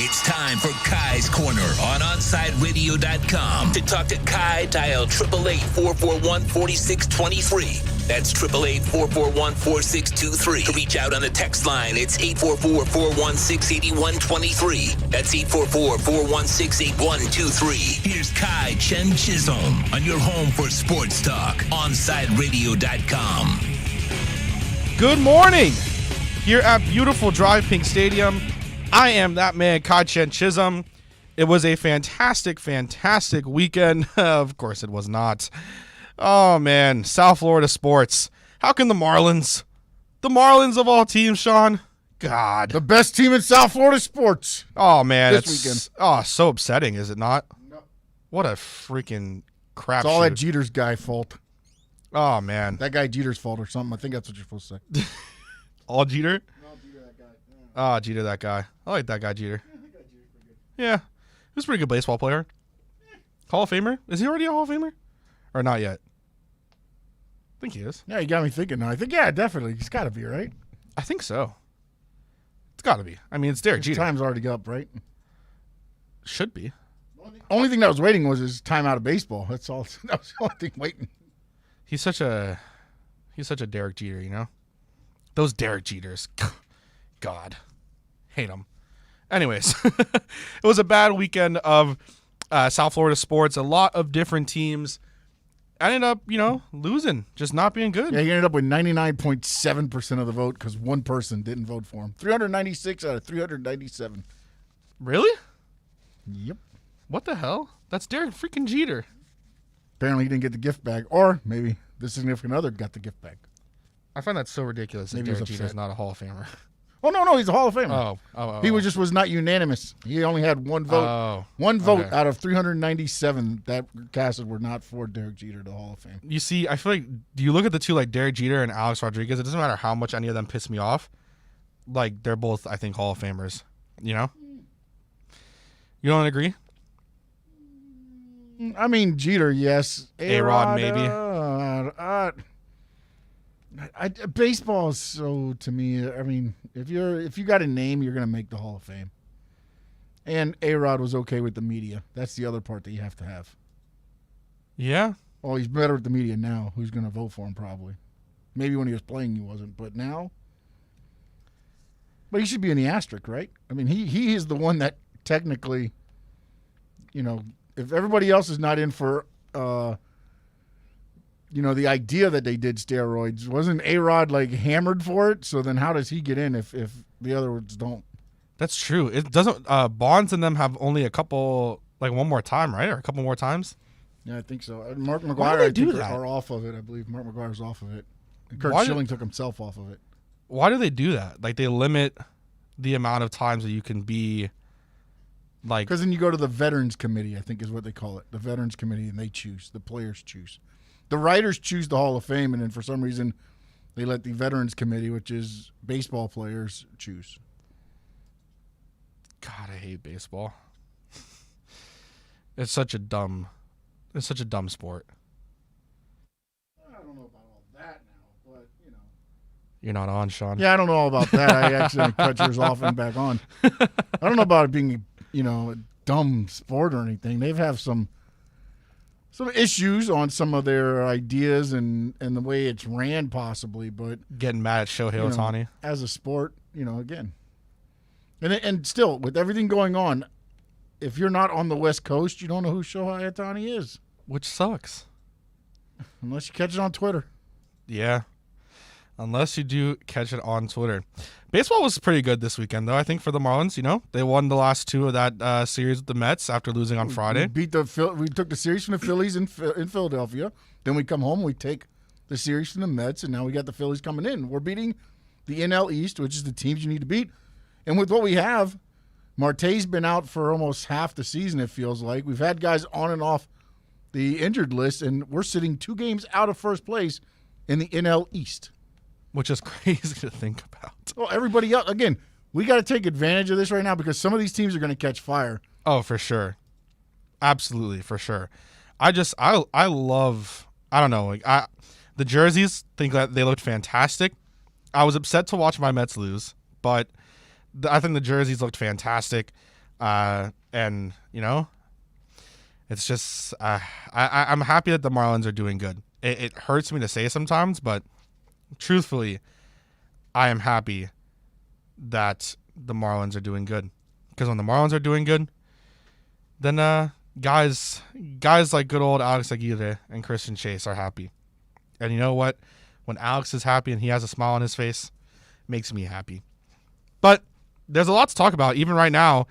It's time for Kai's Corner on OnsideRadio.com. To talk to Kai, dial 888-441-4623. That's 888-441-4623. To reach out on the text line, it's 844-416-8123. That's 844-416-8123. Here's Kai Chen Chisholm on your home for sports talk, OnsideRadio.com. Good morning. Here at beautiful Drive Pink Stadium, I am that man, Kai Chen Chisholm. It was a fantastic, fantastic weekend. Of course it was not. Oh, man. South Florida sports. How can the Marlins of all teams, Sean? God. The best team in South Florida sports. Oh, man. This weekend. Oh, so upsetting, is it not? No. What a freaking crap It's all shoot. that Jeter's guy fault. Oh, man. That guy Jeter's fault or something. I think that's what you're supposed to say. All Jeter? No, Jeter, that guy. Yeah. Oh, Jeter, that guy. I like that guy, Jeter. I think that Jeter's pretty good. Yeah. He was a pretty good baseball player. Hall of Famer? Is he already a Hall of Famer? Or not yet? I think he is. Yeah, you got me thinking now. I think, yeah, definitely. He's got to be, right? I think so. It's got to be. I mean, it's Derek His Jeter. time's already up, right? Should be. Only thing that was waiting was his time out of baseball. That's all. That was the only thing waiting. He's such a Derek Jeter, you know? Those Derek Jeters. God. Hate them. Anyways, it was a bad weekend of South Florida sports. A lot of different teams ended up, losing, just not being good. Yeah, he ended up with 99.7% of the vote because one person didn't vote for him. 396 out of 397. Really? Yep. What the hell? That's Derek freaking Jeter. Apparently he didn't get the gift bag. Or maybe the significant other got the gift bag. I find that so ridiculous that Maybe he was Derek Jeter's upset. not a Hall of Famer. Oh, no, he's a Hall of Famer. Oh. He was not unanimous. He only had one vote. Oh, One vote okay. out of 397 that casted were not for Derek Jeter to the Hall of Fame. You see, I feel like, do you look at the two, like Derek Jeter and Alex Rodriguez? It doesn't matter how much any of them piss me off. Like, they're both, I think, Hall of Famers. You know? You don't agree? I mean, Jeter, yes. A-Rod, maybe. Baseball is so, to me, I mean, if you got a name, you're going to make the Hall of Fame. And A-Rod was okay with the media. That's the other part that you have to have. Yeah. Well, he's better with the media now. Who's going to vote for him, probably. Maybe when he was playing, he wasn't. But now? But he should be in the asterisk, right? I mean, he is the one that technically, if everybody else is not in for, the idea that they did steroids, wasn't A-Rod, hammered for it? So then how does he get in if the other ones don't? That's true. It doesn't, Bonds and them have only a couple, one more time, right? Or a couple more times? Yeah, I think so. Mark Why do McGuire, they I do think, that? are off of it, I believe. Mark McGuire's off of it. And Kurt Why Schilling took himself off of it. Why do they do that? Like, they limit the amount of times that you can be, Because then you go to the Veterans Committee, I think is what they call it. The Veterans Committee, and they choose. The players choose. The writers choose the Hall of Fame, and then for some reason they let the Veterans Committee, which is baseball players, choose. God, I hate baseball. It's such a dumb sport. I don't know about all that now, but, You're not on, Sean. Yeah, I don't know all about that. I accidentally cut yours off and back on. I don't know about it being, a dumb sport or anything. They have some issues on some of their ideas and the way it's ran possibly, but Getting mad at Shohei Ohtani. as a sport, again. And still, with everything going on, if you're not on the West Coast, you don't know who Shohei Ohtani is. Which sucks. Unless you catch it on Twitter. Yeah. Unless you do catch it on Twitter. Baseball was pretty good this weekend, though, I think, for the Marlins. They won the last two of that series with the Mets after losing on Friday. We took the series from the Phillies in Philadelphia. Then we come home, we take the series from the Mets, and now we got the Phillies coming in. We're beating the NL East, which is the teams you need to beat. And with what we have, Marte's been out for almost half the season, it feels like. We've had guys on and off the injured list, and we're sitting 2 games out of first place in the NL East. Which is crazy to think about. Well, everybody else, again, we got to take advantage of this right now because some of these teams are going to catch fire. Oh, for sure. Absolutely, for sure. I love, I don't know, the jerseys, think that they looked fantastic. I was upset to watch my Mets lose, but I think the jerseys looked fantastic. And, it's just I'm happy that the Marlins are doing good. It hurts me to say sometimes, but truthfully, I am happy that the Marlins are doing good. Because when the Marlins are doing good, then guys like good old Alex Aguirre and Christian Chase are happy. And you know what? When Alex is happy and he has a smile on his face, it makes me happy. But there's a lot to talk about. Even right now,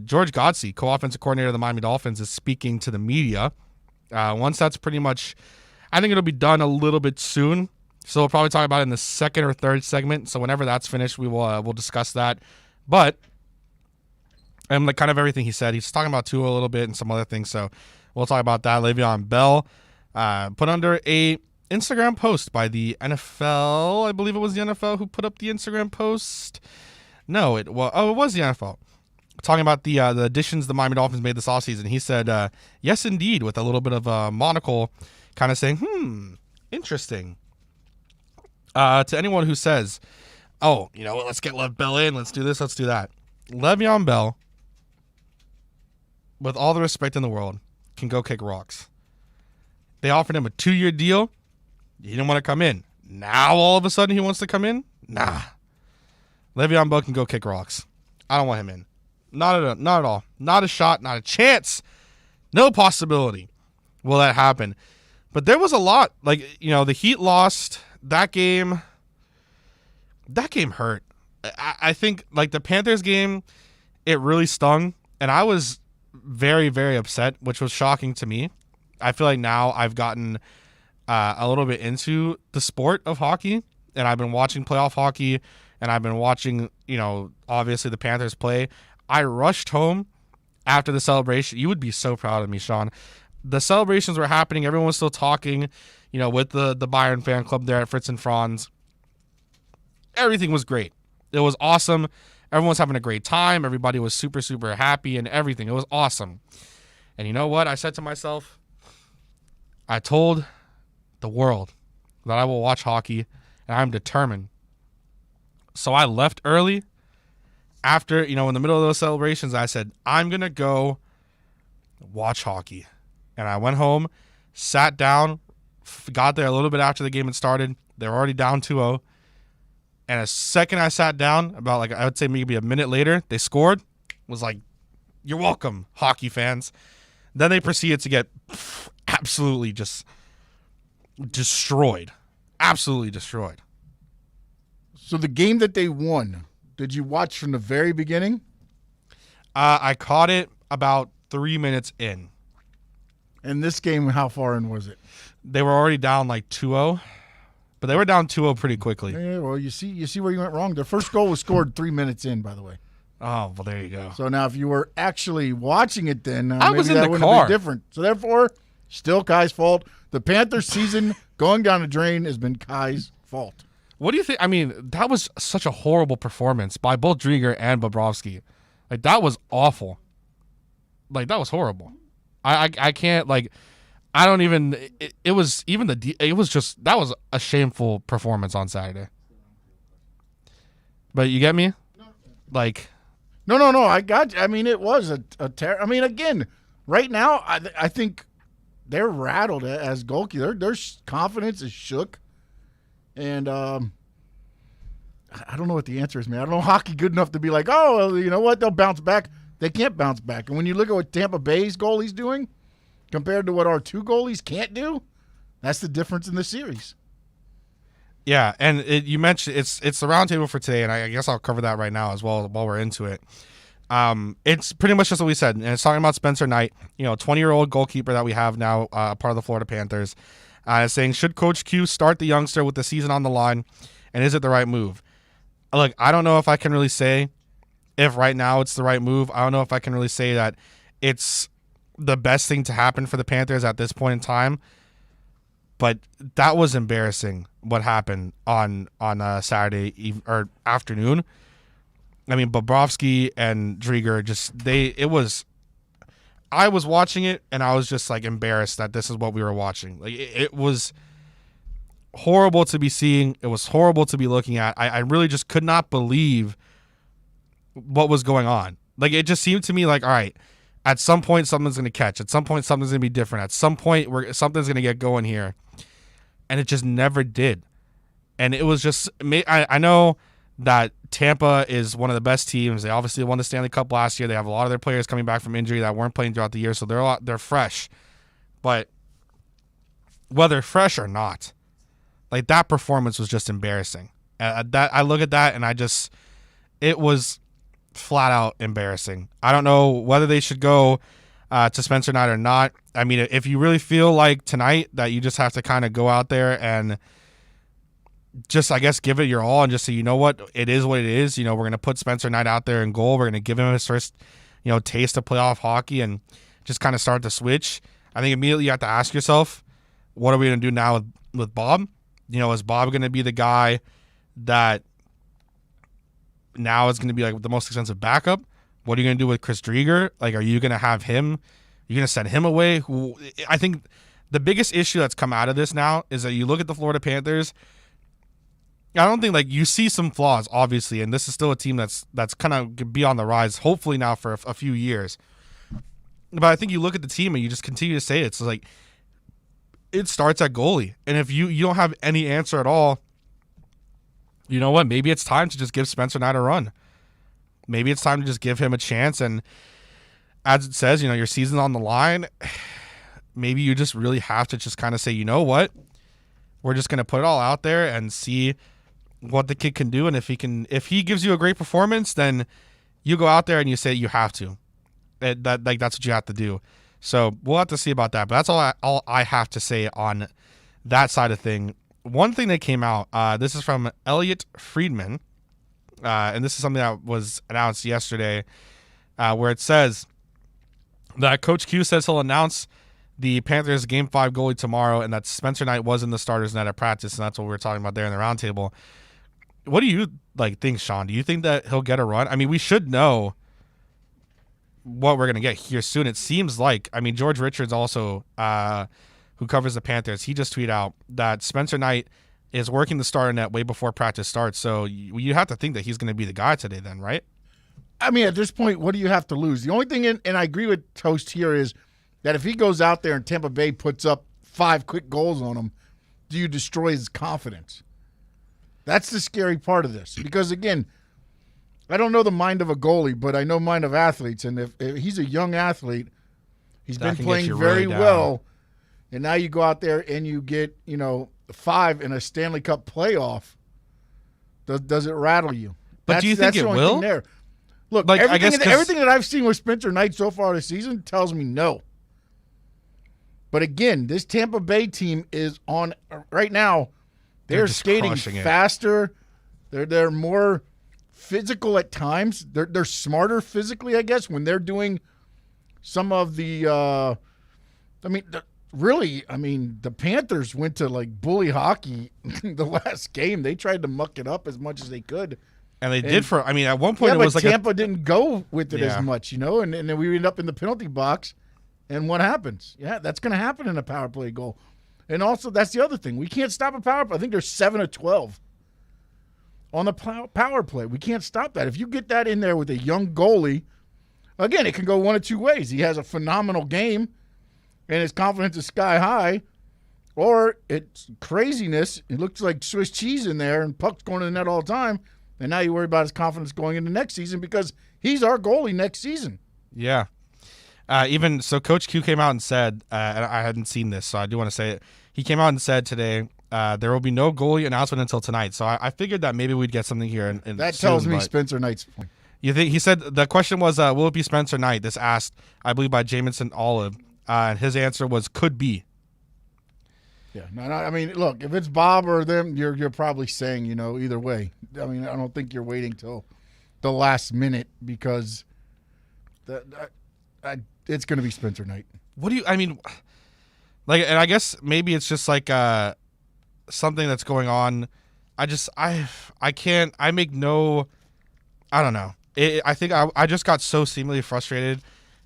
George Godsey, co-offensive coordinator of the Miami Dolphins, is speaking to the media. Once that's pretty much, I think it'll be done a little bit soon. So we'll probably talk about it in the second or third segment. So whenever that's finished, we'll discuss that. But and like kind of everything he said, he's talking about Tua a little bit and some other things. So we'll talk about that. Le'Veon Bell put under a Instagram post by the NFL. I believe it was the NFL who put up the Instagram post. No, it was the NFL. Talking about the additions the Miami Dolphins made this offseason. He said, yes, indeed, with a little bit of a monocle kind of saying, interesting. To anyone who says, oh, let's get Lev Bell in. Let's do this. Let's do that. Le'Veon Bell, with all the respect in the world, can go kick rocks. They offered him a 2-year deal. He didn't want to come in. Now, all of a sudden, he wants to come in? Nah. Le'Veon Bell can go kick rocks. I don't want him in. Not at all. Not a shot. Not a chance. No possibility will that happen. But there was a lot. The Heat lost that game. That game hurt. I think, the Panthers game, it really stung. And I was very, very upset, which was shocking to me. I feel like now I've gotten a little bit into the sport of hockey, and I've been watching playoff hockey, and I've been watching, obviously the Panthers play. I rushed home after the celebration. You would be so proud of me, Sean. The celebrations were happening. Everyone was still talking, with the Bayern fan club there at Fritz and Franz. Everything was great. It was awesome. Everyone was having a great time. Everybody was super, super happy and everything. It was awesome. And you know what? I said to myself, I told the world that I will watch hockey, and I'm determined. So I left early. After, in the middle of those celebrations, I said, I'm going to go watch hockey. And I went home, sat down, got there a little bit after the game had started. They were already down 2-0. And a second I sat down, about I would say maybe a minute later, they scored. Was like, you're welcome, hockey fans. Then they proceeded to get absolutely just destroyed. Absolutely destroyed. So the game that they won, did you watch from the very beginning? I caught it about 3 minutes in. And this game, how far in was it? They were already down 2-0. But they were down 2-0 pretty quickly. Yeah, well, you see where you went wrong. Their first goal was scored 3 minutes in, by the way. Oh, well, there you go. So now if you were actually watching it then, I was in that the wouldn't car. Have been different. So therefore, still Kai's fault. The Panthers season going down the drain has been Kai's fault. What do you think? I mean, that was such a horrible performance by both Drieger and Bobrovsky. That was awful. That was horrible. I can't, I don't even. It was even it was just, that was a shameful performance on Saturday. But you get me? No. I got you. I mean, it was a I mean, again, right now, I think they're rattled as goalkeeper. Their confidence is shook, and I don't know what the answer is, man. I don't know hockey good enough to be like, oh, well, you know what? They'll bounce back. They can't bounce back. And when you look at what Tampa Bay's goalie's doing compared to what our two goalies can't do, that's the difference in the series. Yeah, and you mentioned it's the roundtable for today, and I guess I'll cover that right now as well while we're into it. It's pretty much just what we said, and it's talking about Spencer Knight, 20-year-old goalkeeper that we have now, part of the Florida Panthers, saying, should Coach Q start the youngster with the season on the line, and is it the right move? Look, I don't know if I can really say if right now it's the right move. I don't know if I can really say that it's the best thing to happen for the Panthers at this point in time. But that was embarrassing what happened on Saturday or afternoon. I mean, Bobrovsky and Drieger I was watching it and I was just embarrassed that this is what we were watching. It was horrible to be seeing. It was horrible to be looking at. I really just could not believe what was going on. Like, it just seemed to me like, all right, at some point something's going to catch. At some point something's going to be different. At some point something's going to get going here. And it just never did. And it was just, I know that Tampa is one of the best teams. They obviously won the Stanley Cup last year. They have a lot of their players coming back from injury that weren't playing throughout the year, so they're fresh. But whether fresh or not, like, that performance was just embarrassing. I look at that and it was flat out embarrassing. I don't know whether they should go to Spencer Knight or not. I mean, if you really feel like tonight that you just have to kind of go out there and just, I guess, give it your all and just say, you know what, it is what it is. We're going to put Spencer Knight out there in goal. We're going to give him his first, taste of playoff hockey and just kind of start to switch. I think immediately you have to ask yourself, what are we going to do now with Bob? Is Bob going to be the guy that now is going to be like the most expensive backup? What are you going to do with Chris Drieger? Like, are you going to have him? You're going to send him away? I think the biggest issue that's come out of this now is that you look at the Florida Panthers. I don't think, like, you see some flaws, obviously, and this is still a team that's kind of be on the rise, hopefully now for a few years. But I think you look at the team and you just continue to say it's like it starts at goalie. And if you don't have any answer at all, you know what? Maybe it's time to just give Spencer Knight a run. Maybe it's time to just give him a chance. And as it says, your season's on the line. Maybe you just really have to just kind of say, you know what? We're just going to put it all out there and see what the kid can do. And if he gives you a great performance, then you go out there and you say you have to. That's what you have to do. So we'll have to see about that. But that's all I have to say on that side of thing. One thing that came out, this is from Elliot Friedman, and this is something that was announced yesterday, where it says that Coach Q says he'll announce the Panthers Game 5 goalie tomorrow, and that Spencer Knight was in the starters net at practice, and that's what we were talking about there in the roundtable. What do you think, Sean? Do you think that he'll get a run? I mean, we should know what we're going to get here soon. It seems like, George Richards also, who covers the Panthers, he just tweeted out that Spencer Knight is working the starter net way before practice starts. So you have to think that he's going to be the guy today then, right? At this point, what do you have to lose? The only thing, and I agree with Toast here, is that if he goes out there and Tampa Bay puts up 5 quick goals on him, do you destroy his confidence? That's the scary part of this. Because, again, I don't know the mind of a goalie, but I know mind of athletes. And if he's a young athlete, he's been playing very well. And now you go out there and you get, 5 in a Stanley Cup playoff. Does it rattle you? But do you think it will? There. Look, like, everything that I've seen with Spencer Knight so far this season tells me no. But again, this Tampa Bay team is on right now. They're skating faster. They're more physical at times. They're smarter physically, I guess, when they're doing some of the. The Panthers went to like bully hockey the last game. They tried to muck it up as much as they could. And they did at one point it was like Tampa didn't go with it as much, and then we ended up in the penalty box. And what happens? Yeah, that's going to happen in a power play goal. And also, that's the other thing. We can't stop a power play. I think there's 7 of 12 on the power play. We can't stop that. If you get that in there with a young goalie, again, it can go one of two ways. He has a phenomenal game, and his confidence is sky high, or it's craziness. It looks like Swiss cheese in there, and puck's going to the net all the time, and now you worry about his confidence going into next season because he's our goalie next season. Yeah. Coach Q came out and said, and I hadn't seen this, so I do want to say it. He came out and said today, there will be no goalie announcement until tonight. So I figured that maybe we'd get something here. That tells me Spencer Knight's point. You think he said the question was, will it be Spencer Knight? This asked, I believe, by Jamison Olive, and his answer was could be. Yeah, look, if it's Bob or them, you're probably saying either way. I don't think you're waiting till the last minute because it's going to be Spencer Knight. What do you? And I guess maybe it's just like something that's going on. I can't. I make no. I don't know. I think I just got so seemingly frustrated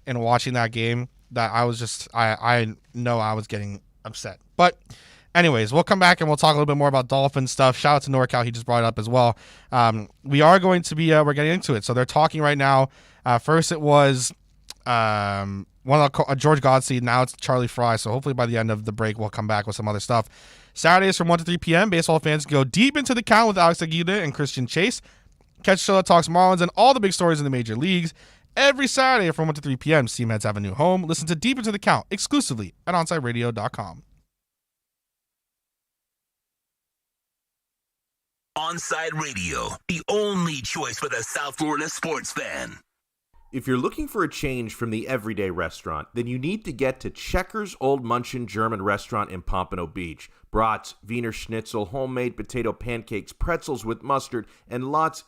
in watching that game that I was just I know I was getting upset. But anyways, we'll come back and we'll talk a little bit more about Dolphins stuff. Shout out to NorCal. He just brought it up as well. We are going to be we're getting into it. So they're talking right now First it was George Godsey. Now it's Charlie Fry. So hopefully by the end of the break, we'll come back with some other stuff. Saturdays from 1 to 3 p.m., baseball fans go deep into the count with Alex Aguirre and Christian Chase. Catch Shilla Talks Marlins and all the big stories in the major leagues. Every Saturday from 1 to 3 p.m., Seamheads have a new home. Listen to Deep Into the Count exclusively at OnsideRadio.com. Onside Radio, the only choice for the South Florida sports fan. If you're looking for a change from the everyday restaurant, then you need to get to Checkers Old Munchin German Restaurant in Pompano Beach. Brats, Wiener Schnitzel, homemade potato pancakes, pretzels with mustard, and lots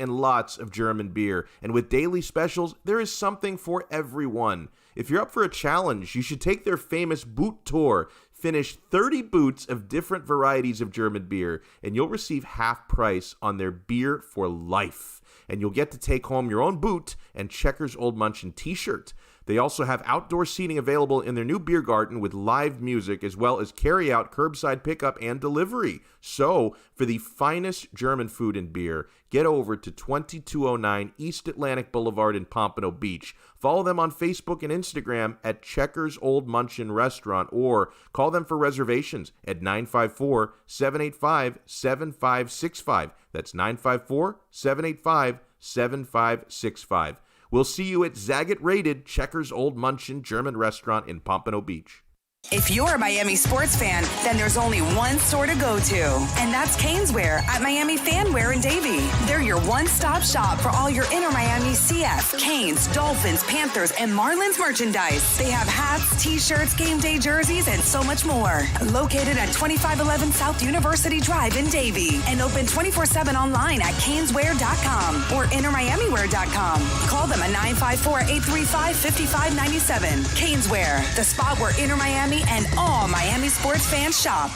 of German beer. And with daily specials, there is something for everyone. If you're up for a challenge, you should take their famous boot tour. Finish 30 boots of different varieties of German beer, and you'll receive half price on their beer for life. And you'll get to take home your own boot and Checkers Old Munchin t-shirt. They also have outdoor seating available in their new beer garden with live music, as well as carry-out, curbside pickup, and delivery. So, for the finest German food and beer, get over to 2209 East Atlantic Boulevard in Pompano Beach. Follow them on Facebook and Instagram at Checkers Old Munchin Restaurant, or call them for reservations at 954-785-7565. That's 954-785-7565. We'll see you at Zagat-rated Checkers Old Munchin German Restaurant in Pompano Beach. If you're a Miami sports fan, then there's only one store to go to, and that's Caneswear at Miami Fanwear in Davie. They're your one-stop shop for all your inner Miami CF, Canes, Dolphins, Panthers, and Marlins merchandise. They have hats, t-shirts, game day jerseys, and so much more. Located at 2511 South University Drive in Davie, and open 24/7 online at caneswear.com or innermiamiwear.com. Call them at 954-835-5597. Caneswear, the spot where inner Miami and all Miami sports fans shop.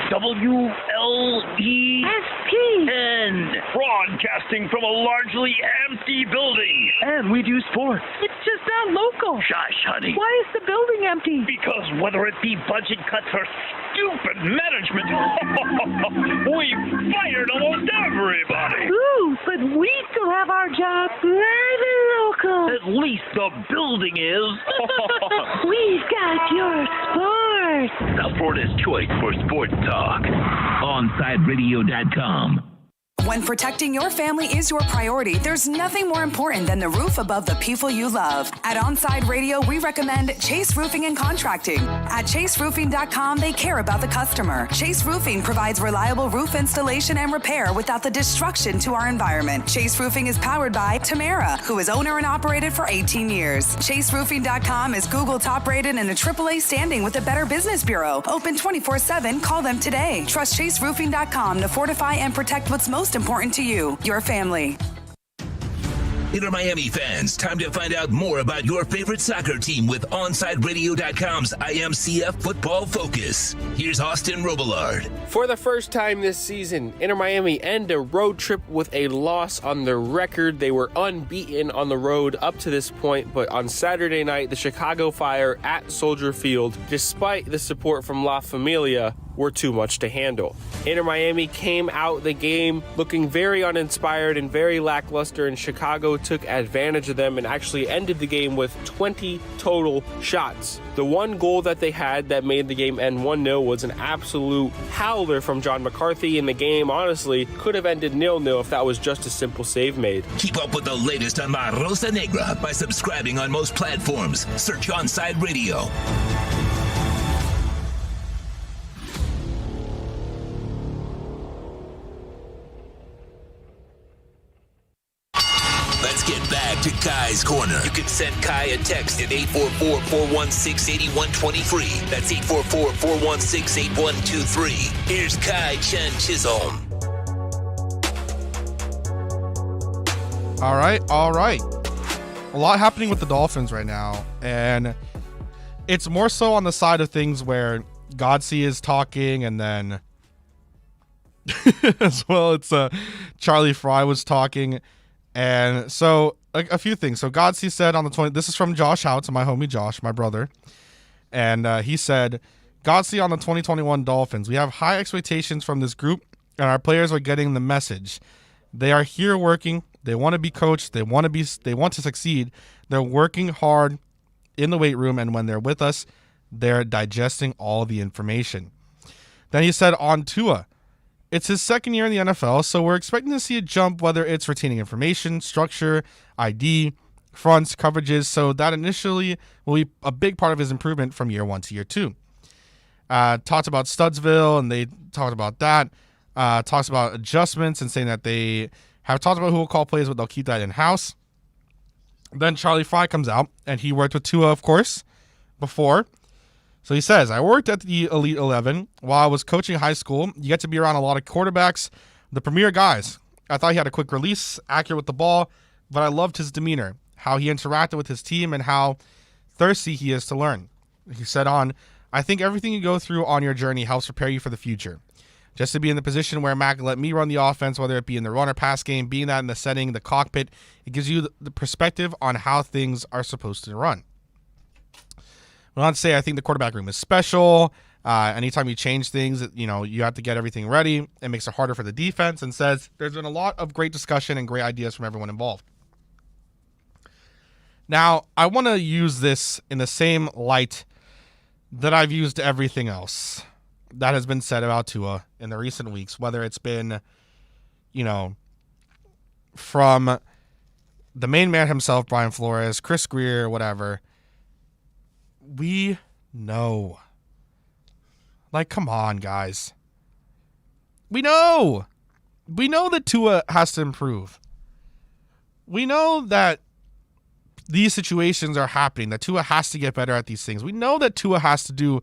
WLEN, broadcasting from a largely empty building. And we do sports. It's just not local. Shush, honey. Why is the building empty? Because whether it be budget cuts or stupid management, we've fired almost everybody. Ooh, but we still have our job live and local. At least the building is. We've got your sports. South Florida's choice for sports talk. OnsideRadio.com. When protecting your family is your priority, there's nothing more important than the roof above the people you love. At Onside Radio, we recommend Chase Roofing and Contracting. At chaseroofing.com, they care about the customer. Chase Roofing provides reliable roof installation and repair without the destruction to our environment. Chase Roofing is powered by Tamara, who is owner and operated for 18 years. chaseroofing.com is Google top rated and a AAA standing with the Better Business Bureau. Open 24/7. Call them today. Trust chaseroofing.com to fortify and protect what's most important to you, your family. Inter Miami fans, time to find out more about your favorite soccer team with OnsideRadio.com's IMCF Football Focus. Here's Austin Robillard. For the first time this season, Inter Miami end a road trip with a loss on their record. They were unbeaten on the road up to this point, but on Saturday night, the Chicago Fire at Soldier Field, despite the support from La Familia, were too much to handle. Inter Miami came out the game looking very uninspired and very lackluster, and Chicago took advantage of them and actually ended the game with 20 total shots. The one goal that they had that made the game end 1-0 was an absolute howler from John McCarthy, and the game honestly could have ended 0-0 if that was just a simple save made. Keep up with the latest on La Rosa Negra by subscribing on most platforms. Search Onside Radio. Let's get back to Kai's Corner. You can send Kai a text at 844-416-8123. That's 844-416-8123. Here's Kai Chen Chisholm. All right. A lot happening with the Dolphins right now, and it's more so on the side of things where Godsey is talking, and then as well, it's Charlie Fry was talking. And so a few things. So Godsey said on the 20th, this is from Josh Houts, my homie Josh, my brother. And he said, Godsey on the 2021 Dolphins. We have high expectations from this group, and our players are getting the message. They are here working. They want to be coached. They want to succeed. They're working hard in the weight room, and when they're with us, they're digesting all the information. Then he said on Tua, it's his second year in the NFL, so we're expecting to see a jump, whether it's retaining information, structure, ID, fronts, coverages. So that initially will be a big part of his improvement from year 1 to year 2. Talked about Studsville, and they talked about that. Talks about adjustments and saying that they have talked about who will call plays, but they'll keep that in-house. Then Charlie Fry comes out, and he worked with Tua, of course, before. So he says, I worked at the Elite 11 while I was coaching high school. You get to be around a lot of quarterbacks, the premier guys. I thought he had a quick release, accurate with the ball, but I loved his demeanor, how he interacted with his team, and how thirsty he is to learn. He said on, I think everything you go through on your journey helps prepare you for the future. Just to be in the position where Mac let me run the offense, whether it be in the run or pass game, being that in the setting, the cockpit, it gives you the perspective on how things are supposed to run. Well, I'd say I think the quarterback room is special. Anytime you change things, you have to get everything ready. It makes it harder for the defense, and says there's been a lot of great discussion and great ideas from everyone involved. Now, I want to use this in the same light that I've used everything else that has been said about Tua in the recent weeks, whether it's been, from the main man himself, Brian Flores, Chris Greer, whatever. We know. Like, come on, guys. We know. We know that Tua has to improve. We know that these situations are happening, that Tua has to get better at these things. We know that Tua has to do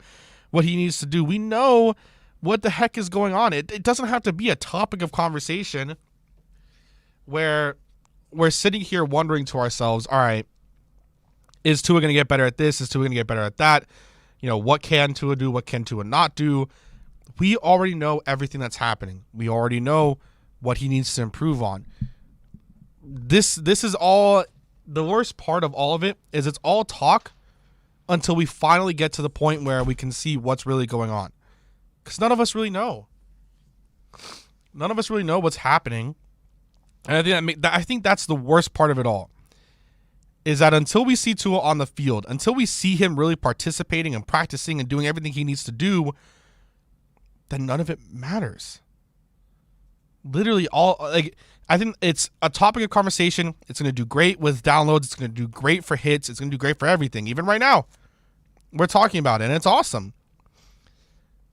what he needs to do. We know what the heck is going on. It doesn't have to be a topic of conversation where we're sitting here wondering to ourselves, all right, is Tua going to get better at this? Is Tua going to get better at that? What can Tua do? What can Tua not do? We already know everything that's happening. We already know what he needs to improve on. This is all, the worst part of all of it is it's all talk until we finally get to the point where we can see what's really going on. Because none of us really know. None of us really know what's happening. And I think that's the worst part of it all. Is that until we see Tua on the field, until we see him really participating and practicing and doing everything he needs to do, then none of it matters. Literally I think it's a topic of conversation. It's going to do great with downloads. It's going to do great for hits. It's going to do great for everything. Even right now, we're talking about it, and it's awesome.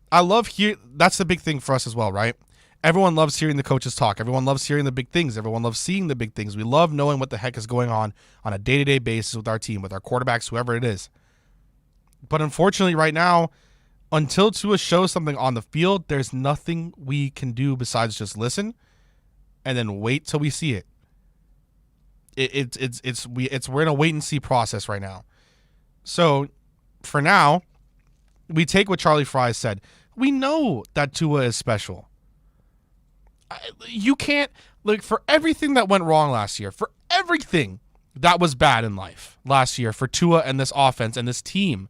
That's the big thing for us as well, right? Everyone loves hearing the coaches talk. Everyone loves hearing the big things. Everyone loves seeing the big things. We love knowing what the heck is going on a day-to-day basis with our team, with our quarterbacks, whoever it is. But unfortunately right now, until Tua shows something on the field, there's nothing we can do besides just listen and then wait till we see it. We're in a wait and see process right now. So for now, we take what Charlie Fry said. We know that Tua is special. You can't, for everything that went wrong last year, for everything that was bad in life last year for Tua and this offense and this team,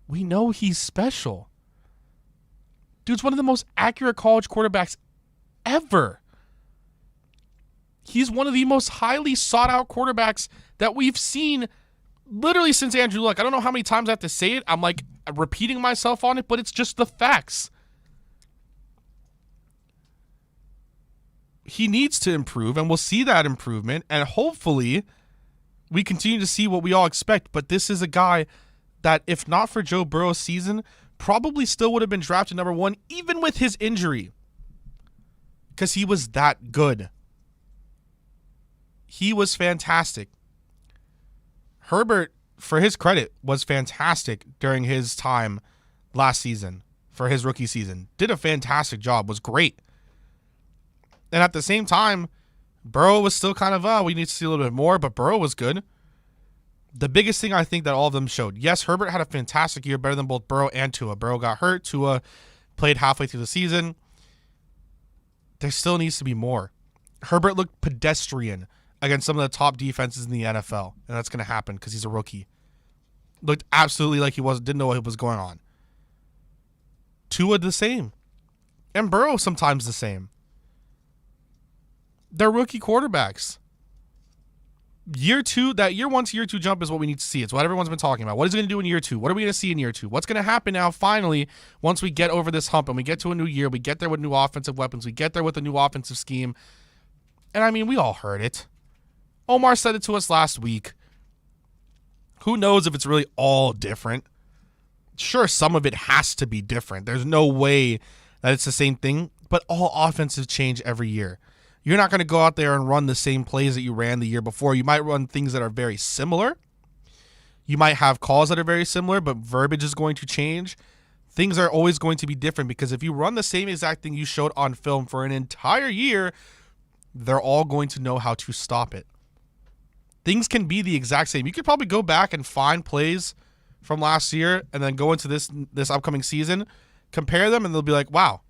we know he's special. Dude's one of the most accurate college quarterbacks ever. He's one of the most highly sought out quarterbacks that we've seen literally since Andrew Luck. I don't know how many times I have to say it. I'm repeating myself on it, but it's just the facts. He needs to improve, and we'll see that improvement, and hopefully we continue to see what we all expect. But this is a guy that, if not for Joe Burrow's season, probably still would have been drafted number 1, even with his injury, because he was that good. He was fantastic. Herbert, for his credit, was fantastic during his time last season, for his rookie season. Did a fantastic job, was great. And at the same time, Burrow was still kind of, we need to see a little bit more, but Burrow was good. The biggest thing I think that all of them showed, yes, Herbert had a fantastic year, better than both Burrow and Tua. Burrow got hurt. Tua played halfway through the season. There still needs to be more. Herbert looked pedestrian against some of the top defenses in the NFL, and that's going to happen because he's a rookie. Looked absolutely like he didn't know what was going on. Tua the same. And Burrow sometimes the same. They're rookie quarterbacks. Year 1 to year 2 jump is what we need to see. It's what everyone's been talking about. What is he going to do in year 2? What are we going to see in year 2? What's going to happen now finally once we get over this hump and we get to a new year, we get there with new offensive weapons, we get there with a new offensive scheme. And I mean, we all heard it. Omar said it to us last week. Who knows if it's really all different? Sure, some of it has to be different. There's no way that it's the same thing, but all offenses change every year. You're not going to go out there and run the same plays that you ran the year before. You might run things that are very similar. You might have calls that are very similar, but verbiage is going to change. Things are always going to be different because if you run the same exact thing you showed on film for an entire year, they're all going to know how to stop it. Things can be the exact same. You could probably go back and find plays from last year and then go into this upcoming season, compare them, and they'll be like, wow,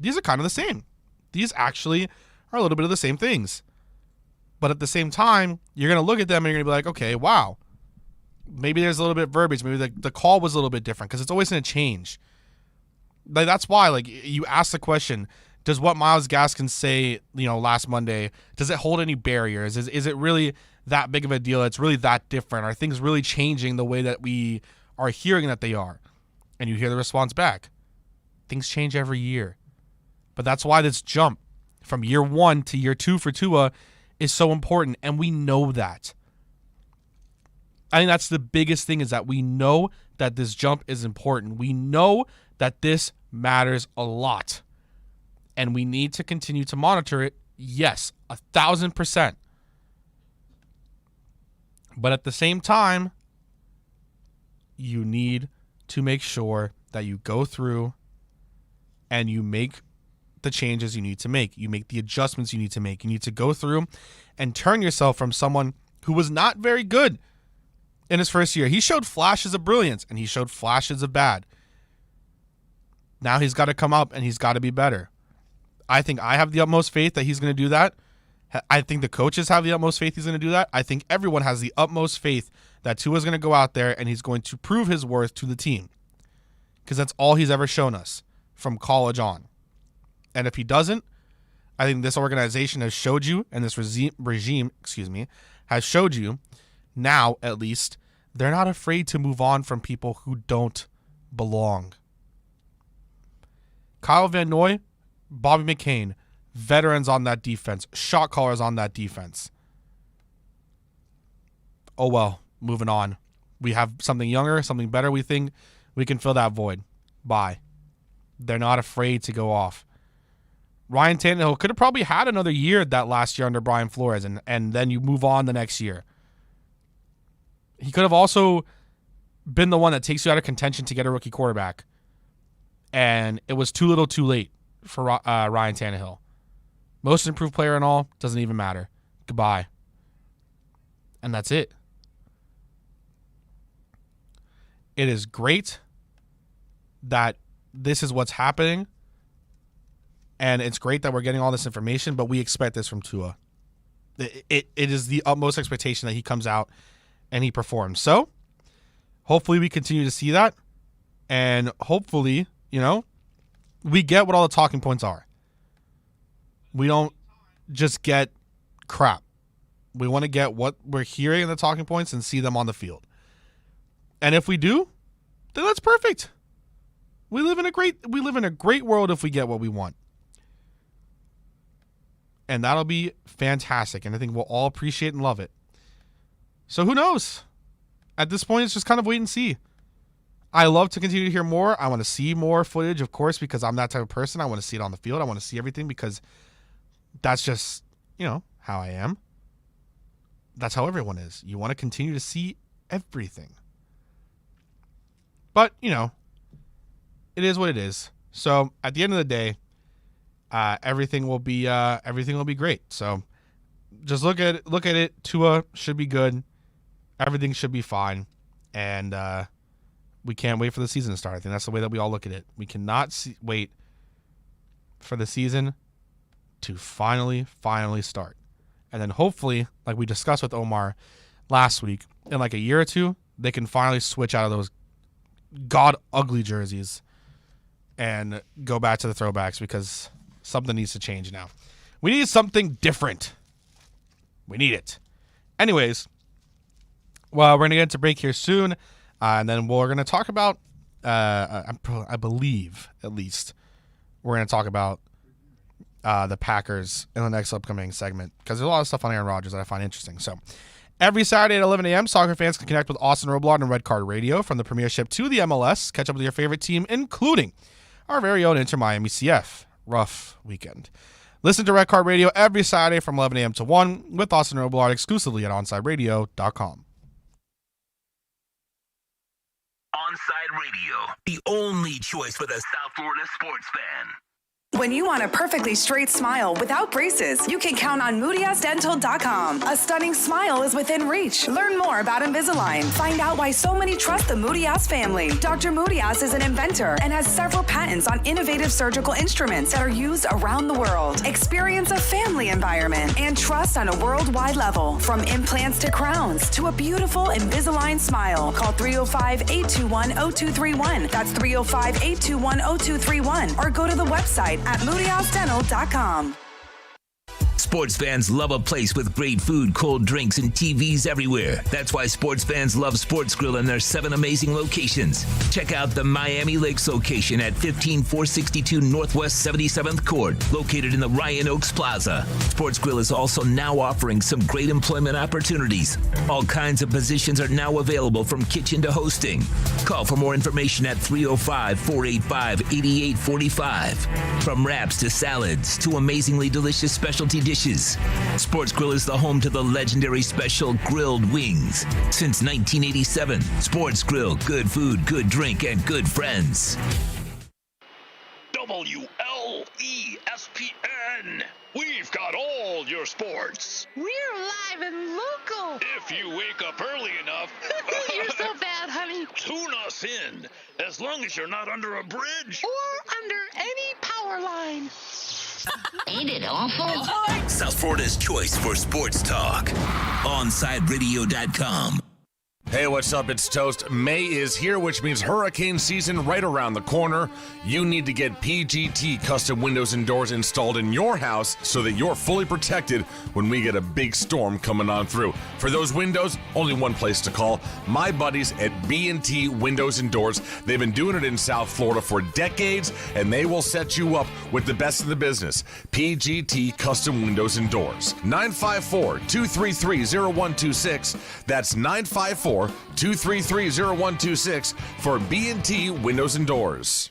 these are kind of the same. These actually are a little bit of the same things. But at the same time, you're going to look at them and you're going to be like, okay, wow. Maybe there's a little bit of verbiage. Maybe the call was a little bit different because it's always going to change. Like, that's why, like, you ask the question, does what Myles Gaskin say, last Monday, does it hold any barriers? Is it really that big of a deal? It's really that different? Are things really changing the way that we are hearing that they are? And you hear the response back. Things change every year. But that's why this jump from year 1 to year 2 for Tua is so important, and we know that. I think that's the biggest thing, is that we know that this jump is important. We know that this matters a lot, and we need to continue to monitor it. Yes, 1,000%. But at the same time, you need to make sure that you go through and you make the changes you need to make. You make the adjustments you need to make. You need to go through and turn yourself from someone who was not very good in his first year. He showed flashes of brilliance and he showed flashes of bad. Now he's got to come up and he's got to be better. I think I have the utmost faith that he's going to do that. I think the coaches have the utmost faith he's going to do that. I think everyone has the utmost faith that Tua's going to go out there and he's going to prove his worth to the team, because that's all he's ever shown us from college on. And if he doesn't, I think this organization has showed you, and this regime, has showed you now, at least, they're not afraid to move on from people who don't belong. Kyle Van Noy, Bobby McCain, veterans on that defense, shot callers on that defense. Oh well, moving on. We have something younger, something better. We think we can fill that void. Bye. They're not afraid to go off. Ryan Tannehill could have probably had another year that last year under Brian Flores, and then you move on the next year. He could have also been the one that takes you out of contention to get a rookie quarterback. And it was too little too late for Ryan Tannehill. Most improved player and all, doesn't even matter. Goodbye. And that's it. It is great that this is what's happening. And it's great that we're getting all this information, but we expect this from Tua. It is the utmost expectation that he comes out and he performs. So, hopefully we continue to see that. And hopefully, we get what all the talking points are. We don't just get crap. We want to get what we're hearing in the talking points and see them on the field. And if we do, then that's perfect. We live in a great world if we get what we want. And that'll be fantastic. And I think we'll all appreciate and love it. So who knows? At this point, it's just kind of wait and see. I love to continue to hear more. I want to see more footage, of course, because I'm that type of person. I want to see it on the field. I want to see everything because that's just, how I am. That's how everyone is. You want to continue to see everything. But, it is what it is. So at the end of the day, everything will be great. So just look at it. Tua should be good. Everything should be fine. And we can't wait for the season to start. I think that's the way that we all look at it. We cannot wait for the season to finally start. And then hopefully, like we discussed with Omar last week, in like a year or two, they can finally switch out of those god ugly jerseys and go back to the throwbacks, because something needs to change now. We need something different. We need it. Anyways, well, we're going to get into break here soon, and then we're going to talk about, I believe, at least, we're going to talk about the Packers in the next upcoming segment, because there's a lot of stuff on Aaron Rodgers that I find interesting. So every Saturday at 11 a.m., soccer fans can connect with Austin Robillard and Red Card Radio. From the Premiership to the MLS, catch up with your favorite team, including our very own Inter Miami CF. Rough weekend. Listen to Red Card Radio every Saturday from 11 a.m. to 1 with Austin Robillard exclusively at OnsideRadio.com. Onside Radio, the only choice for the South Florida sports fan. When you want a perfectly straight smile without braces, you can count on MoodieAsDental.com. A stunning smile is within reach. Learn more about Invisalign. Find out why so many trust the Moody-Ass family. Dr. Moody-Ass is an inventor and has several patents on innovative surgical instruments that are used around the world. Experience a family environment and trust on a worldwide level. From implants to crowns to a beautiful Invisalign smile. Call 305-821-0231. That's 305-821-0231. Or go to the website at MoodyHouseDental.com. Sports fans love a place with great food, cold drinks, and TVs everywhere. That's why sports fans love Sports Grill and their 7 amazing locations. Check out the Miami Lakes location at 15462 Northwest 77th Court, located in the Ryan Oaks Plaza. Sports Grill is also now offering some great employment opportunities. All kinds of positions are now available, from kitchen to hosting. Call for more information at 305-485-8845. From wraps to salads to amazingly delicious specialty dishes, Sports Grill is the home to the legendary special grilled wings. Since 1987, Sports Grill, good food, good drink, and good friends. WLESPN. We've got all your sports. We're live and local. If you wake up early enough. You're so bad, honey. Tune us in, as long as you're not under a bridge. Or under any power line. Ain't it awful? South Florida's choice for sports talk. OnsideRadio.com. Hey, what's up? It's Toast. May is here, which means hurricane season right around the corner. You need to get PGT custom windows and doors installed in your house so that you're fully protected when we get a big storm coming on through. For those windows, only one place to call. My buddies at B&T Windows and Doors. They've been doing it in South Florida for decades, and they will set you up with the best in the business. PGT Custom Windows and Doors. 954-233-0126. That's 954-233-0126 for B&T Windows and Doors.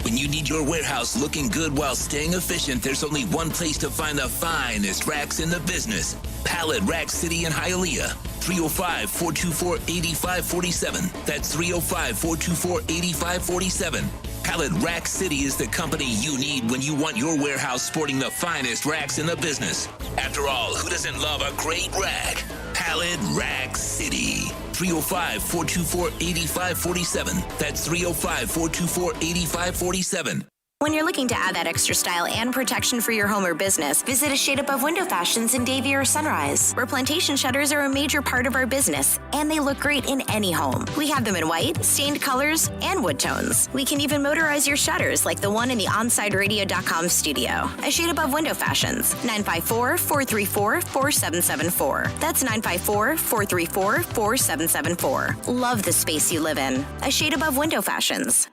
When you need your warehouse looking good while staying efficient, there's only one place to find the finest racks in the business. Pallet Rack City in Hialeah. 305-424-8547. That's 305-424-8547. Pallet Rack City is the company you need when you want your warehouse sporting the finest racks in the business. After all, who doesn't love a great rack? Pallet Rack City. 305-424-8547. That's 305-424-8547. When you're looking to add that extra style and protection for your home or business, visit A Shade Above Window Fashions in Davie or Sunrise, where plantation shutters are a major part of our business, and they look great in any home. We have them in white, stained colors, and wood tones. We can even motorize your shutters like the one in the OnsideRadio.com studio. A Shade Above Window Fashions, 954-434-4774. That's 954-434-4774. Love the space you live in. A Shade Above Window Fashions.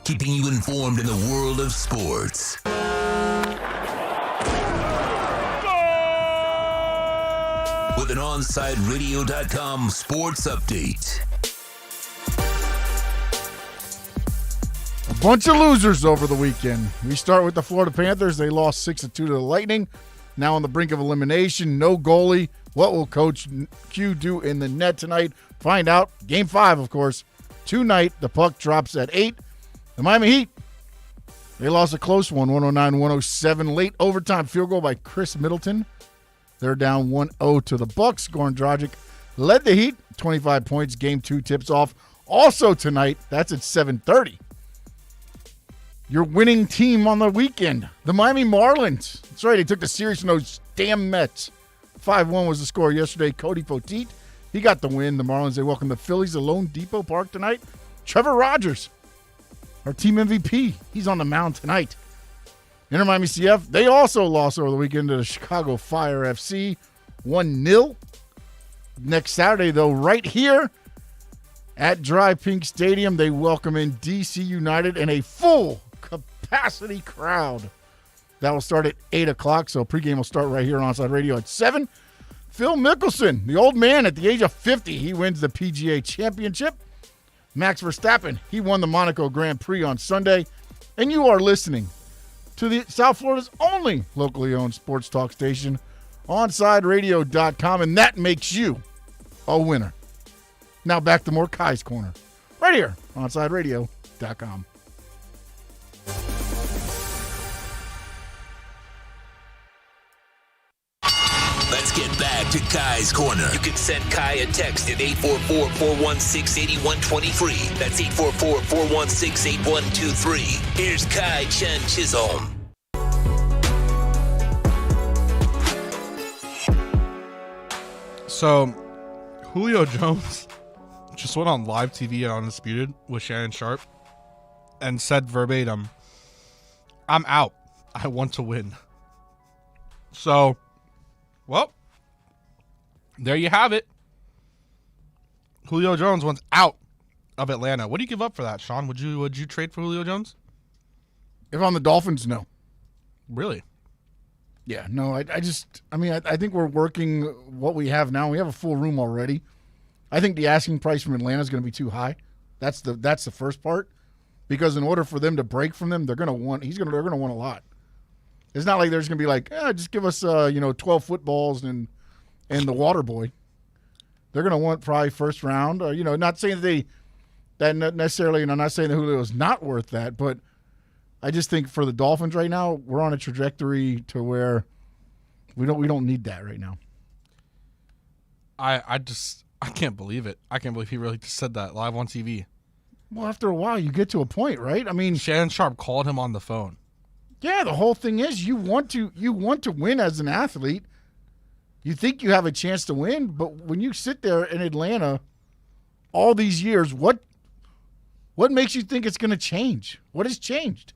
Keeping you informed in the world of sports. With an OnsideRadio.com sports update. A bunch of losers over the weekend. We start with the Florida Panthers. They lost 6-2 to the Lightning. Now on the brink of elimination. No goalie. What will Coach Q do in the net tonight? Find out. Game 5, of course. Tonight, the puck drops at 8. The Miami Heat, they lost a close one, 109-107. Late overtime field goal by Chris Middleton. They're down 1-0 to the Bucks. Goran Dragic led the Heat, 25 points. Game 2 tips off also tonight. That's at 7:30. Your winning team on the weekend, the Miami Marlins. That's right, they took the series from those damn Mets. 5-1 was the score yesterday. Cody Poteet, he got the win. The Marlins, they welcome the Phillies to Lone Depot Park tonight. Trevor Rodgers, our team MVP, he's on the mound tonight. Inter Miami CF, they also lost over the weekend to the Chicago Fire FC, 1-0. Next Saturday, though, right here at Dry Pink Stadium, they welcome in DC United and a full capacity crowd. That will start at 8 o'clock, so pregame will start right here on Onside Radio at 7. Phil Mickelson, the old man at the age of 50, he wins the PGA Championship. Max Verstappen, he won the Monaco Grand Prix on Sunday. And you are listening to the South Florida's only locally owned sports talk station, OnsideRadio.com, and that makes you a winner. Now back to more Kai's Corner, right here, OnsideRadio.com. Let's get back to Kai's Corner. You can send Kai a text at 844-416-8123. That's 844-416-8123. Here's Kai Chen Chisholm. So, Julio Jones just went on live TV at Undisputed with Shannon Sharp and said verbatim, "I'm out. I want to win." So, well, there you have it. Julio Jones wants out of Atlanta. What do you give up for that, Sean? Would you trade for Julio Jones? If I'm the Dolphins, no. Really? Yeah, no, I think we're working what we have now. We have a full room already. I think the asking price from Atlanta is going to be too high. That's the first part, because in order for them to break from them, they're going to want a lot. It's not like they're just going to be like, just give us 12 footballs and the water boy. They're going to want probably first round. Not saying that necessarily, and I'm not saying that Julio is not worth that, but I just think for the Dolphins right now, we're on a trajectory to where we don't need that right now. I can't believe it. I can't believe he really just said that live on TV. Well, after a while, you get to a point, right? I mean, Shannon Sharp called him on the phone. Yeah, the whole thing is you want to win as an athlete. You think you have a chance to win, but when you sit there in Atlanta all these years, what makes you think it's going to change? What has changed?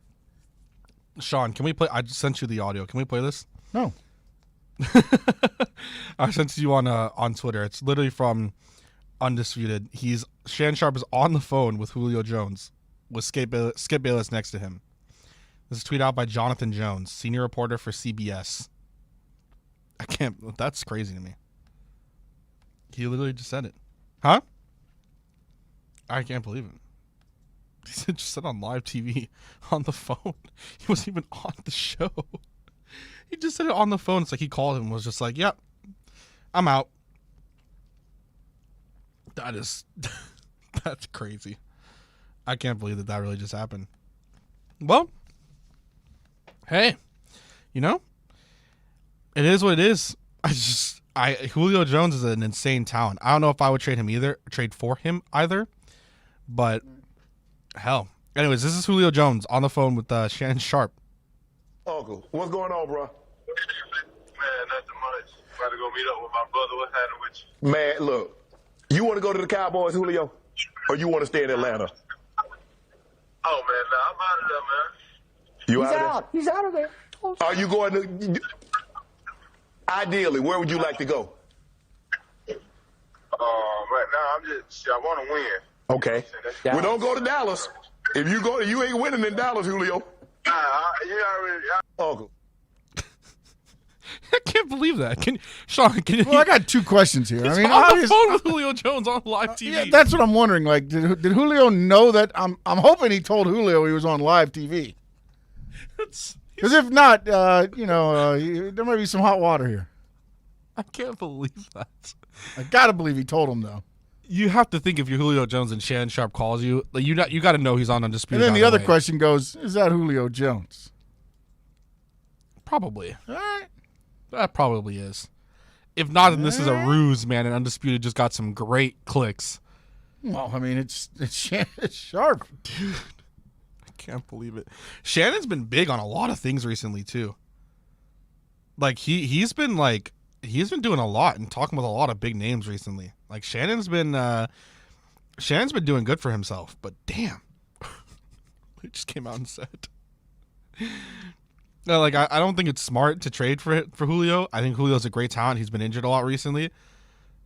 Sean, can we play? I just sent you the audio. Can we play this? No. I sent it to you on Twitter. It's literally from Undisputed. Shannon Sharp is on the phone with Julio Jones with Skip Bayless next to him. This is a tweet out by Jonathan Jones, senior reporter for CBS. That's crazy to me. He literally just said it. Huh? I can't believe it. He just said on live TV on the phone. He wasn't even on the show. He just said it on the phone. It's like he called him and was just like, yep, I'm out. That's crazy. I can't believe that really just happened. Well, hey, it is what it is. Julio Jones is an insane talent. I don't know if I would trade for him either, but hell. Anyways, this is Julio Jones on the phone with Shannon Sharp. Uncle, what's going on, bro? Man, nothing much. About to go meet up with my brother. What's happening with you? Man, look, you want to go to the Cowboys, Julio, or you want to stay in Atlanta? Oh, man, nah, I'm out of there, man. You out? He's out of there. Are you going to? Ideally, where would you like to go? Right now, I want to win. Okay. Well, don't go to Dallas. If you go, you ain't winning in Dallas, Julio. Uncle. I can't believe that. Sean, Well, I got two questions here. On the phone with Julio Jones on live TV. Yeah, that's what I'm wondering. Like, did Julio know that? I'm hoping he told Julio he was on live TV. Because if not, there might be some hot water here. I can't believe that. I gotta believe he told him though. You have to think if you're Julio Jones and Shannon Sharp calls you, like you got to know he's on Undisputed. And then the other question goes: is that Julio Jones? Probably. All right. That probably is. If not, then this is a ruse, man. And Undisputed just got some great clicks. Well, I mean, it's Sharp, dude. I can't believe it. Shannon's been big on a lot of things recently too. Like he's been doing a lot and talking with a lot of big names recently. Like Shannon's been doing good for himself, but damn. He just came out and said. Like, I don't think it's smart to trade for Julio. I think Julio's a great talent. He's been injured a lot recently.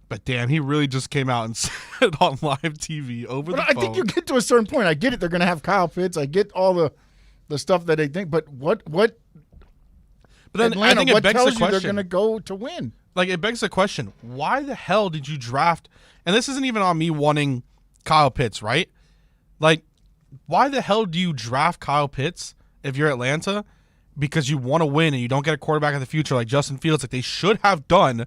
But, damn, he really just came out and said on live TV over the phone. I think you get to a certain point. I get it. They're going to have Kyle Pitts. I get all the stuff that they think. But what But then Atlanta, I think it what begs tells the you question. they're going to go to win? Like, it begs the question, why the hell did you draft? And this isn't even on me wanting Kyle Pitts, right? Like, why the hell do you draft Kyle Pitts if you're Atlanta? Because you want to win and you don't get a quarterback of the future like Justin Fields, like they should have done.